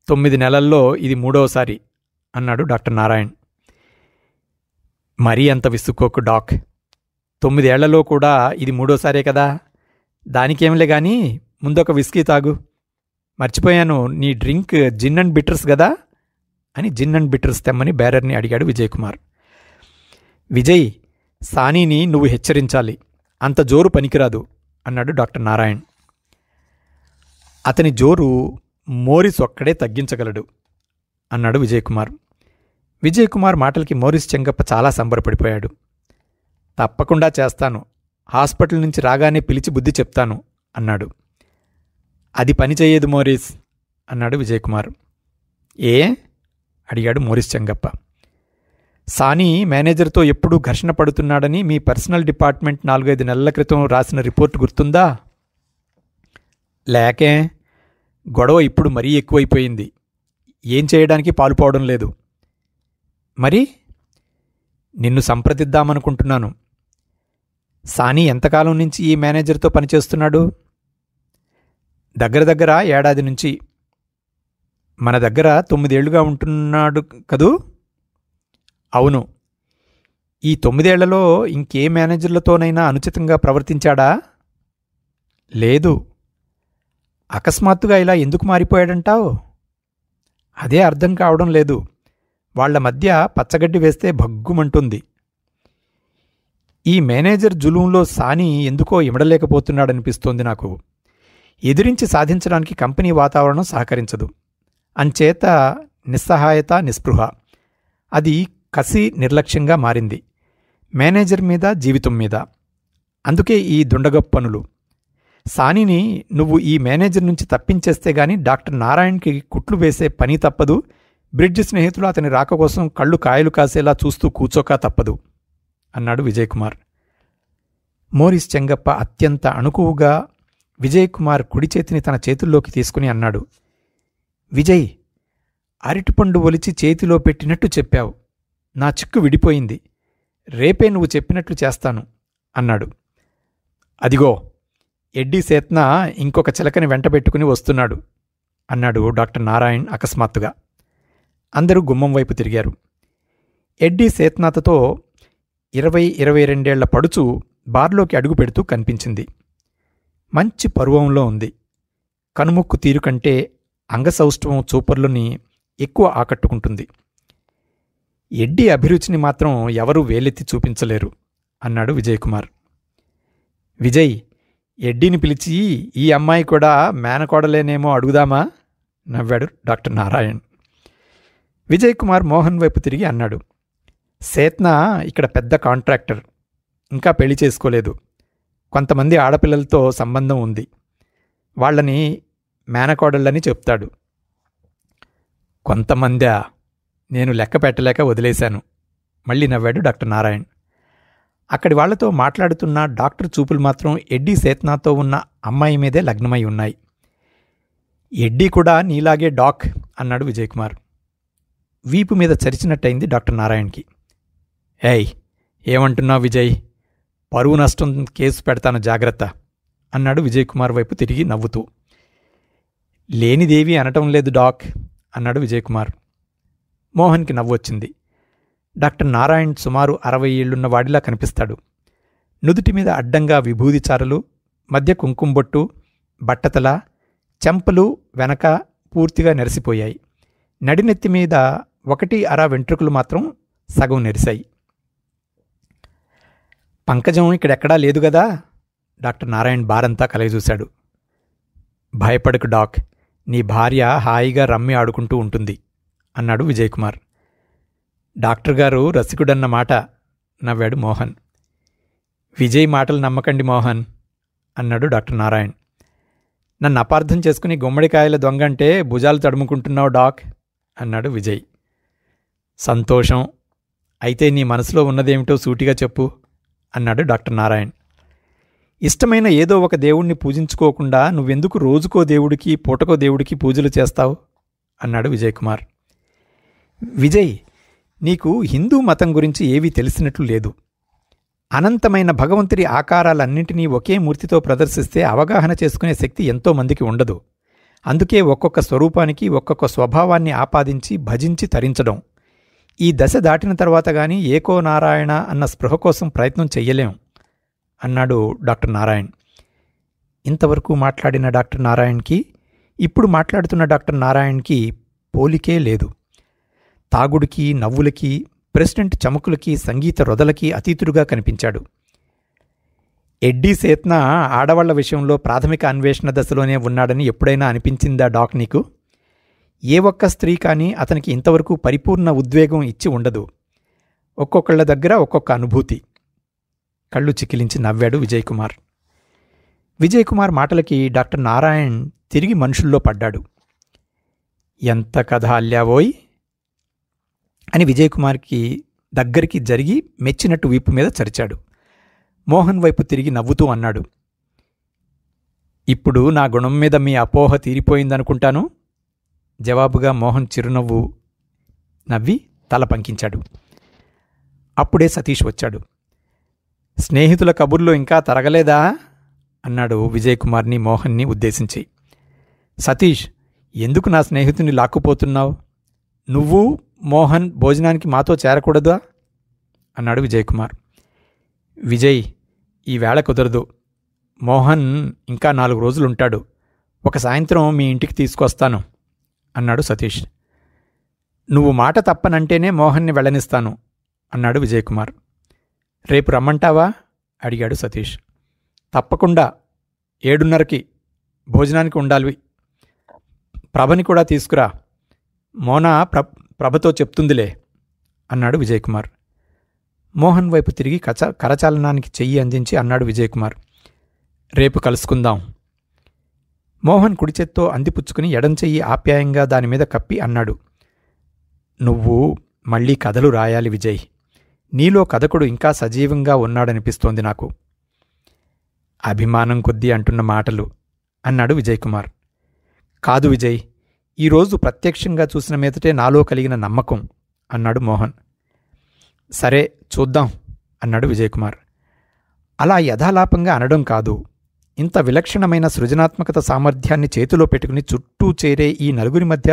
9 నెలల్లో ఇది 3వసారి అన్నాడు డాక్టర్ నారాయణ్. మరీ అంత విసుక్కోకు డాక్. 9 ఏళ్లలో కూడా ఇది 3వసారే కదా. దానికేంలే గాని ముందొక విస్కీ తాగు. మర్చిపోయాను, నీ డ్రింక్ జిన్ అండ్ బిటర్స్ గదా అని జిన్ అండ్ బిటర్స్ తెమ్మని బేరర్ని అడిగాడు విజయ్ కుమార్. విజయ్, సానీని నువ్వు హెచ్చరించాలి, అంత జోరు పనికిరాదు అన్నాడు డాక్టర్ నారాయణ్. అతని జోరు మోరిస్ ఒక్కడే తగ్గించగలడు అన్నాడు విజయ్ కుమార్. విజయ్ కుమార్ మాటలకి మోరిస్ చెంగప్ప చాలా సంబరపడిపోయాడు. తప్పకుండా చేస్తాను, హాస్పిటల్ నుంచి రాగానే పిలిచి బుద్ధి చెప్తాను అన్నాడు. అది పని చెయ్యదు మోరిస్ అన్నాడు విజయ్ కుమార్. ఏ అడిగాడు మోరిస్ చెంగప్ప. సానీ మేనేజర్తో ఎప్పుడూ ఘర్షణ పడుతున్నాడని మీ పర్సనల్ డిపార్ట్మెంట్ 4-5 నెలల క్రితం రాసిన రిపోర్ట్ గుర్తుందా? లేకే, గొడవ ఇప్పుడు మరీ ఎక్కువైపోయింది. ఏం చేయడానికి పాలుపోవడం లేదు. మరి నిన్ను సంప్రదిద్దామనుకుంటున్నాను. సానీ ఎంతకాలం నుంచి ఈ మేనేజర్తో పనిచేస్తున్నాడు? దగ్గర దగ్గర ఏడాది నుంచి. మన దగ్గర 9 ఏళ్లుగా ఉంటున్నాడు కదూ? అవును. ఈ 9 ఏళ్లలో ఇంకే మేనేజర్లతోనైనా అనుచితంగా ప్రవర్తించాడా? లేదు. అకస్మాత్తుగా ఇలా ఎందుకు మారిపోయాడంటావు? అదే అర్థం కావడం లేదు. వాళ్ల మధ్య పచ్చగడ్డి వేస్తే భగ్గుమంటుంది. ఈ మేనేజర్ జులుంలో సాని ఎందుకో ఇమడలేకపోతున్నాడనిపిస్తోంది నాకు. ఎదిరించి సాధించడానికి కంపెనీ వాతావరణం సహకరించదు. అంచేత నిస్సహాయత, నిస్పృహ, అది కసి, నిర్లక్ష్యంగా మారింది. మేనేజర్ మీద, జీవితం మీద. అందుకే ఈ దుండగప్పనులు. సానిని నువ్వు ఈ మేనేజర్ నుంచి తప్పించేస్తే గాని డాక్టర్ నారాయణ్కి కుట్లు వేసే పని తప్పదు. బ్రిడ్జ్ స్నేహితులు అతని రాక కోసం కళ్ళు కాయలు కాసేలా చూస్తూ కూర్చోక తప్పదు అన్నాడు విజయకుమార్. మోరిస్ చెంగప్ప అత్యంత అణుకువుగా విజయకుమార్ కుడి చేతిని తన చేతుల్లోకి తీసుకుని అన్నాడు, విజయ్, అరటిపండు ఒలిచి చేతిలో పెట్టినట్టు చెప్పావు. నా చిక్కు విడిపోయింది. రేపే నువ్వు చెప్పినట్లు చేస్తాను అన్నాడు. అదిగో ఎడ్డీ సేత్న ఇంకొక చిలకని వెంటబెట్టుకుని వస్తున్నాడు అన్నాడు డాక్టర్ నారాయణ్ అకస్మాత్తుగా. అందరూ గుమ్మం వైపు తిరిగారు. ఎడ్డీ సేత్నాథతో 20-22 పడుచు బార్లోకి అడుగు పెడుతూ కనిపించింది. మంచి పరువంలో ఉంది. కనుముక్కు తీరు కంటే అంగసౌష్ఠవం చూపర్లని ఎక్కువ ఆకట్టుకుంటుంది. ఎడ్డీ అభిరుచిని మాత్రం ఎవరూ వేలెత్తి చూపించలేరు అన్నాడు విజయకుమార్. విజయ్, ఎడ్డీని పిలిచి ఈ అమ్మాయి కూడా మేనకోడలేనేమో అడుగుదామా నవ్వాడు డాక్టర్ నారాయణ్. విజయకుమార్ మోహన్ వైపు తిరిగి అన్నాడు, సేత్న ఇక్కడ పెద్ద కాంట్రాక్టర్, ఇంకా పెళ్లి చేసుకోలేదు. కొంతమంది ఆడపిల్లలతో సంబంధం ఉంది. వాళ్ళని మేనకోడళ్ళని చెప్తాడు. కొంతమందా? నేను లెక్క పెట్టలేక వదిలేశాను మళ్ళీ నవ్వాడు డాక్టర్ నారాయణ్. అక్కడి వాళ్లతో మాట్లాడుతున్న డాక్టర్ చూపులు మాత్రం ఎడ్డీ సేత్నాతో ఉన్న అమ్మాయి మీదే లగ్నమై ఉన్నాయి. ఎడ్డీ కూడా నీలాగే డాక్ అన్నాడు విజయకుమార్. వీపు మీద చరిచినట్టయింది డాక్టర్ నారాయణ్కి. ఏయ్, ఏమంటున్నావు విజయ్? పరువు నష్టం కేసు పెడతాను, జాగ్రత్త అన్నాడు విజయకుమార్ వైపు తిరిగి నవ్వుతూ. లేనిదేవి అనటం లేదు డాక్ అన్నాడు విజయకుమార్. మోహన్కి నవ్వొచ్చింది. డాక్టర్ నారాయణ్ సుమారు 60 ఏళ్లున్న వాడిలా కనిపిస్తాడు. నుదుటి మీద అడ్డంగా విభూది చారలు, మధ్య కుంకుంబొట్టు, బట్టతల, చెంపలు వెనక పూర్తిగా నెరిసిపోయాయి. నడినెత్తి మీద 1-1/2 వెంట్రుకలు మాత్రం సగం నెరిశాయి. పంకజం ఇక్కడెక్కడా లేదు గదా? డాక్టర్ నారాయణ్ బారంతా కలయజూశాడు. భయపడకు డాక్, నీ భార్య హాయిగా రమ్మి ఆడుకుంటూ ఉంటుంది అన్నాడు విజయకుమార్. డాక్టర్ గారు రసికుడన్న మాట నవ్వాడు మోహన్. విజయ్ మాటలు నమ్మకండి మోహన్ అన్నాడు డాక్టర్ నారాయణ్. నన్ను అపార్థం చేసుకుని గుమ్మడికాయల దొంగంటే భుజాలు తడుముకుంటున్నావు డాక్ అన్నాడు విజయ్. సంతోషం. అయితే నీ మనసులో ఉన్నదేమిటో సూటిగా చెప్పు అన్నాడు డాక్టర్ నారాయణ్. ఇష్టమైన ఏదో ఒక దేవుణ్ణి పూజించుకోకుండా నువ్వెందుకు రోజుకో దేవుడికి పూటకో దేవుడికి పూజలు చేస్తావు అన్నాడు విజయకుమార్. విజయ్, నీకు హిందూ మతం గురించి ఏవీ తెలిసినట్లు లేదు. అనంతమైన భగవంతుడి ఆకారాలన్నింటినీ ఒకే మూర్తితో ప్రదర్శిస్తే అవగాహన చేసుకునే శక్తి ఎంతోమందికి ఉండదు. అందుకే ఒక్కొక్క స్వరూపానికి ఒక్కొక్క స్వభావాన్ని ఆపాదించి భజించి తరించడం. ఈ దశ దాటిన తర్వాత గాని ఏకో నారాయణ అన్న స్పృహ కోసం ప్రయత్నం చెయ్యలేం అన్నాడు డాక్టర్ నారాయణ్. ఇంతవరకు మాట్లాడిన డాక్టర్ నారాయణ్కి ఇప్పుడు మాట్లాడుతున్న డాక్టర్ నారాయణ్కి పోలికే లేదు. తాగుడికి, నవ్వులకి, ప్రెసిడెంట్ చమకులకి, సంగీత రొదలకి అతీతుడుగా కనిపించాడు. ఎడ్డీ సేత్న ఆడవాళ్ల విషయంలో ప్రాథమిక అన్వేషణ దశలోనే ఉన్నాడని ఎప్పుడైనా అనిపించిందా డాక్ నీకు? ఏ ఒక్క స్త్రీ కానీ అతనికి ఇంతవరకు పరిపూర్ణ ఉద్వేగం ఇచ్చి ఉండదు. ఒక్కొక్కళ్ళ దగ్గర ఒక్కొక్క అనుభూతి. కళ్ళు చికిలించి నవ్వాడు విజయకుమార్. విజయకుమార్ మాటలకి డాక్టర్ నారాయణ్ తిరిగి మనుషుల్లో పడ్డాడు. ఎంత కథ అల్లావోయ్ అని విజయకుమార్కి దగ్గరికి జరిగి మెచ్చినట్టు వీపు మీద చరిచాడు. మోహన్ వైపు తిరిగి నవ్వుతూ అన్నాడు, ఇప్పుడు నా గుణం మీద మీ అపోహ తీరిపోయిందనుకుంటాను. జవాబుగా మోహన్ చిరునవ్వు నవ్వి తల పంకించాడు. అప్పుడే సతీష్ వచ్చాడు. స్నేహితుల కబుర్లు ఇంకా తరగలేదా అన్నాడు విజయకుమార్ని మోహన్ని ఉద్దేశించి. సతీష్, ఎందుకు నా స్నేహితుని లాక్కుపోతున్నావు? నువ్వు మోహన్ భోజనానికి మాతో చేరకూడదా అన్నాడు విజయకుమార్. విజయ్, ఈవేళ కుదరదు. మోహన్ ఇంకా 4 రోజులుంటాడు. ఒక సాయంత్రం మీ ఇంటికి తీసుకొస్తాను అన్నాడు సతీష్. నువ్వు మాట తప్పనంటేనే మోహన్ని వెళ్ళనిస్తాను అన్నాడు విజయకుమార్. రేపు రమ్మంటావా అడిగాడు సతీష్. తప్పకుండా 7:30కి భోజనానికి ఉండాలి. ప్రభని కూడా తీసుకురా. మోనా ప్రభతో చెప్తుందిలే అన్నాడు విజయకుమార్. మోహన్ వైపు తిరిగి కరచాలనానికి చెయ్యి అందించి అన్నాడు విజయకుమార్. రేపు కలుసుకుందాం. మోహన్ కుడిచేత్తో అందిపుచ్చుకుని ఎడం చెయ్యి ఆప్యాయంగా దానిమీద కప్పి అన్నాడు. నువ్వు మళ్ళీ కథలు రాయాలి విజయ్. నీలో కథకుడు ఇంకా సజీవంగా ఉన్నాడనిపిస్తోంది నాకు. అభిమానం కొద్దీ అంటున్న మాటలు అన్నాడు విజయకుమార్. కాదు విజయ్, ఈరోజు ప్రత్యక్షంగా చూసిన మీదటే నాలో కలిగిన నమ్మకం అన్నాడు మోహన్. సరే చూద్దాం అన్నాడు విజయకుమార్. అలా యథాలాపంగా అనడం కాదు, ఇంత విలక్షణమైన సృజనాత్మకత సామర్థ్యాన్ని చేతిలో పెట్టుకుని చుట్టూ చేరే ఈ నలుగురి మధ్య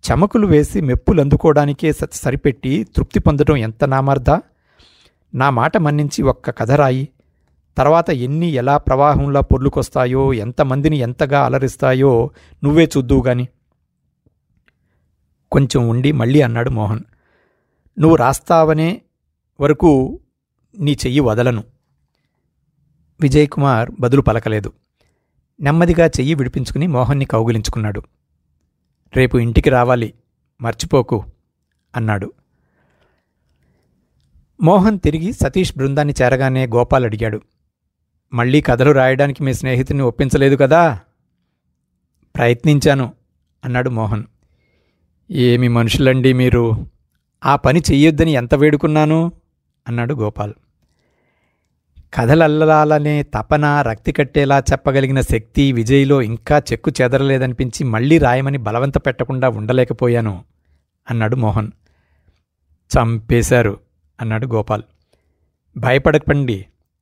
చమకులు వేసి మెప్పులందుకోవడానికే సరిపెట్టి తృప్తి పొందడం ఎంత నామర్దా? నా మాట మన్నించి ఒక్క కథ రాయి. తర్వాత ఎన్ని ఎలా ప్రవాహంలా పొర్లుకొస్తాయో, ఎంతమందిని ఎంతగా అలరిస్తాయో నువ్వే చూద్దువుగాని. కొంచెం ఉండి మళ్ళీ అన్నాడు మోహన్. నువ్వు రాస్తావనే వరకు నీ చెయ్యి వదలను. విజయకుమార్ బదులు పలకలేదు. నెమ్మదిగా చెయ్యి విడిపించుకుని మోహన్ని కౌగిలించుకున్నాడు. రేపు ఇంటికి రావాలి, మర్చిపోకు అన్నాడు. మోహన్ తిరిగి సతీష్ బృందాన్ని చేరగానే గోపాల్ అడిగాడు. మళ్ళీ కథలు రాయడానికి మీ స్నేహితుని ఒప్పించలేదు కదా? ప్రయత్నించాను అన్నాడు మోహన్. ఏమి మనుషులండి మీరు! ఆ పని చెయ్యొద్దని ఎంత వేడుకున్నాను అన్నాడు గోపాల్. కథలల్లాలనే తపన, రక్తి కట్టేలా చెప్పగలిగిన శక్తి విజయ్లో ఇంకా చెక్కు చెదరలేదనిపించి మళ్లీ రాయమని బలవంత పెట్టకుండా ఉండలేకపోయాను అన్నాడు మోహన్. చంపేశారు అన్నాడు గోపాల్. భయపడకండి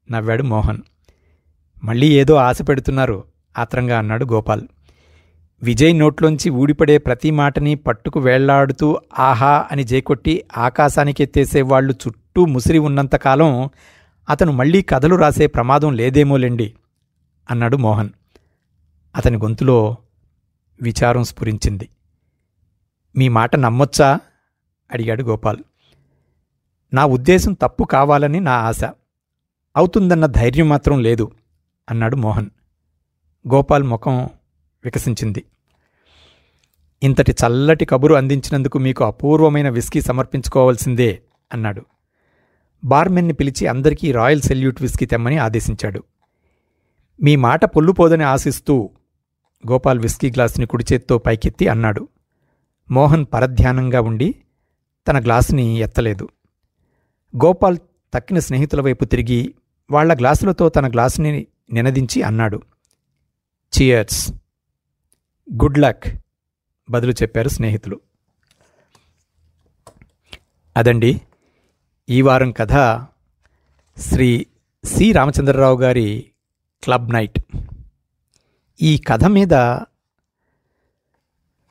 నవ్వాడు మోహన్. మళ్ళీ ఏదో ఆశ పెడుతున్నారు ఆత్రంగా అన్నాడు గోపాల్. విజయ్ నోట్లోంచి ఊడిపడే ప్రతి మాటని పట్టుకు వేళ్లాడుతూ ఆహా అని జేకొట్టి ఆకాశానికెత్తేసేవాళ్లు చుట్టూ ముసిరి ఉన్నంతకాలం అతను మళ్లీ కథలు రాసే ప్రమాదం లేదేమోలేండి అన్నాడు మోహన్. అతని గొంతులో విచారం స్ఫురించింది. మీ మాట నమ్మొచ్చా అడిగాడు గోపాల్. నా ఉద్దేశం తప్పు కావాలని నా ఆశ. అవుతుందన్న ధైర్యం మాత్రం లేదు అన్నాడు మోహన్. గోపాల్ ముఖం వికసించింది. ఇంతటి చల్లటి కబురు అందించినందుకు మీకు అపూర్వమైన విస్కీ సమర్పించుకోవాల్సిందే అన్నాడు. బార్మెన్ని పిలిచి అందరికీ రాయల్ సెల్యూట్ విస్కీ తెమ్మని ఆదేశించాడు. మీ మాట పొల్లుపోదని ఆశిస్తూ గోపాల్ విస్కీ గ్లాసుని కుడిచేత్తో పైకెత్తి అన్నాడు. మోహన్ పరధ్యానంగా ఉండి తన గ్లాసుని ఎత్తలేదు. గోపాల్ తక్కిన స్నేహితుల వైపు తిరిగి వాళ్ల గ్లాసులతో తన గ్లాసుని నినదించి అన్నాడు. చియర్స్. గుడ్ లక్ బదులు చెప్పారు స్నేహితులు. అదండి ఈ వారం కథ. శ్రీ సి రామచంద్రరావు గారి క్లబ్ నైట్. ఈ కథ మీద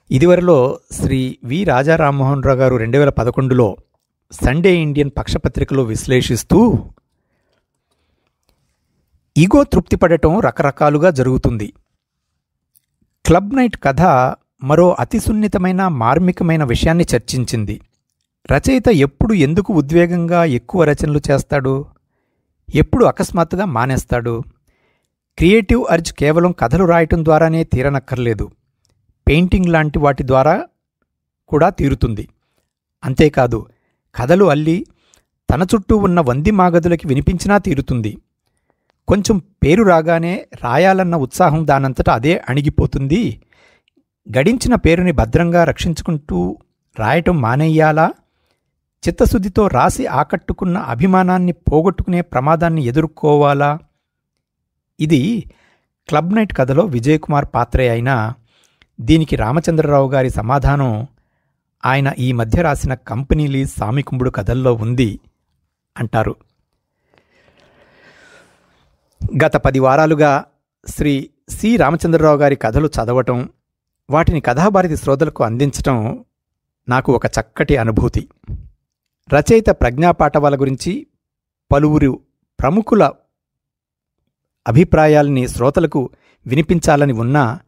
ఇదివరలో శ్రీ వి రాజా రామ్మోహన్ రావు గారు 2011లో సండే ఇండియన్ పక్షపత్రికలో విశ్లేషిస్తూ, ఈగో తృప్తిపడటం రకరకాలుగా జరుగుతుంది. క్లబ్ నైట్ కథ మరో అతి సున్నితమైన మార్మికమైన విషయాన్ని చర్చించింది. రచయిత ఎప్పుడు ఎందుకు ఉద్వేగంగా ఎక్కువ రచనలు చేస్తాడు, ఎప్పుడు అకస్మాత్తుగా మానేస్తాడు? క్రియేటివ్ అర్జ్ కేవలం కథలు రాయటం ద్వారానే తీరనక్కర్లేదు. పెయింటింగ్ లాంటి వాటి ద్వారా కూడా తీరుతుంది. అంతేకాదు, కథలు అల్లి తన చుట్టూ ఉన్న వంది మాగదులకి వినిపించినా తీరుతుంది. కొంచెం పేరు రాగానే రాయాలన్న ఉత్సాహం దానంతటా అదే అణిగిపోతుంది. గడించిన పేరుని భద్రంగా రక్షించుకుంటూ రాయటం మానేయాలా? చిత్తశుద్ధితో రాసి ఆకట్టుకున్న అభిమానాన్ని పోగొట్టుకునే ప్రమాదాన్ని ఎదుర్కోవాలా? ఇది క్లబ్ నైట్ కథలో విజయకుమార్ పాత్రే అయినా దీనికి రామచంద్రరావు గారి సమాధానం ఆయన ఈ మధ్య రాసిన కంపెనీలీ సామికుంబుడు కథల్లో ఉంది అంటారు. గత 10 వారాలుగా శ్రీ సి రామచంద్రరావు గారి కథలు చదవటం, వాటిని కథాభారతి శ్రోతలకు అందించటం నాకు ఒక చక్కటి అనుభూతి. రచయిత ప్రజ్ఞాపాఠవాల గురించి పలువురు ప్రముఖుల అభిప్రాయాల్ని శ్రోతలకు వినిపించాలని ఉన్నా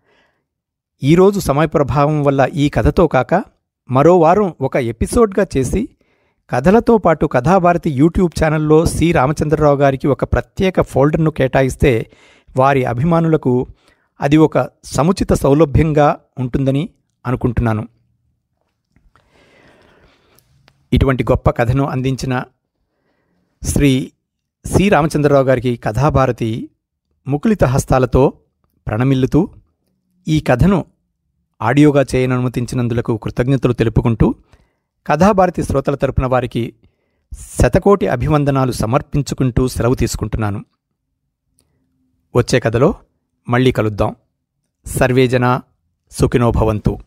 ఈరోజు సమయ ప్రభావం వల్ల ఈ కథతో కాక మరో వారం ఒక ఎపిసోడ్గా చేసి కథలతో పాటు కథాభారతి యూట్యూబ్ ఛానల్లో సి రామచంద్రరావు గారికి ఒక ప్రత్యేక ఫోల్డర్ను కేటాయిస్తే వారి అభిమానులకు అది ఒక సముచిత సౌలభ్యంగా ఉంటుందని అనుకుంటున్నాను. ఇటువంటి గొప్ప కథను అందించిన శ్రీ సి రామచంద్రరావు గారికి కథాభారతి ముకులిత హస్తాలతో ప్రణమిల్లుతూ ఈ కథను ఆడియోగా చేయననుమతించినందులకు కృతజ్ఞతలు తెలుపుకుంటూ కథాభారతి శ్రోతల తరపున వారికి శతకోటి అభివందనాలు సమర్పించుకుంటూ సెలవు తీసుకుంటున్నాను. వచ్చే కథలో మళ్ళీ కలుద్దాం. సర్వే జనా సుఖినో భవంతు.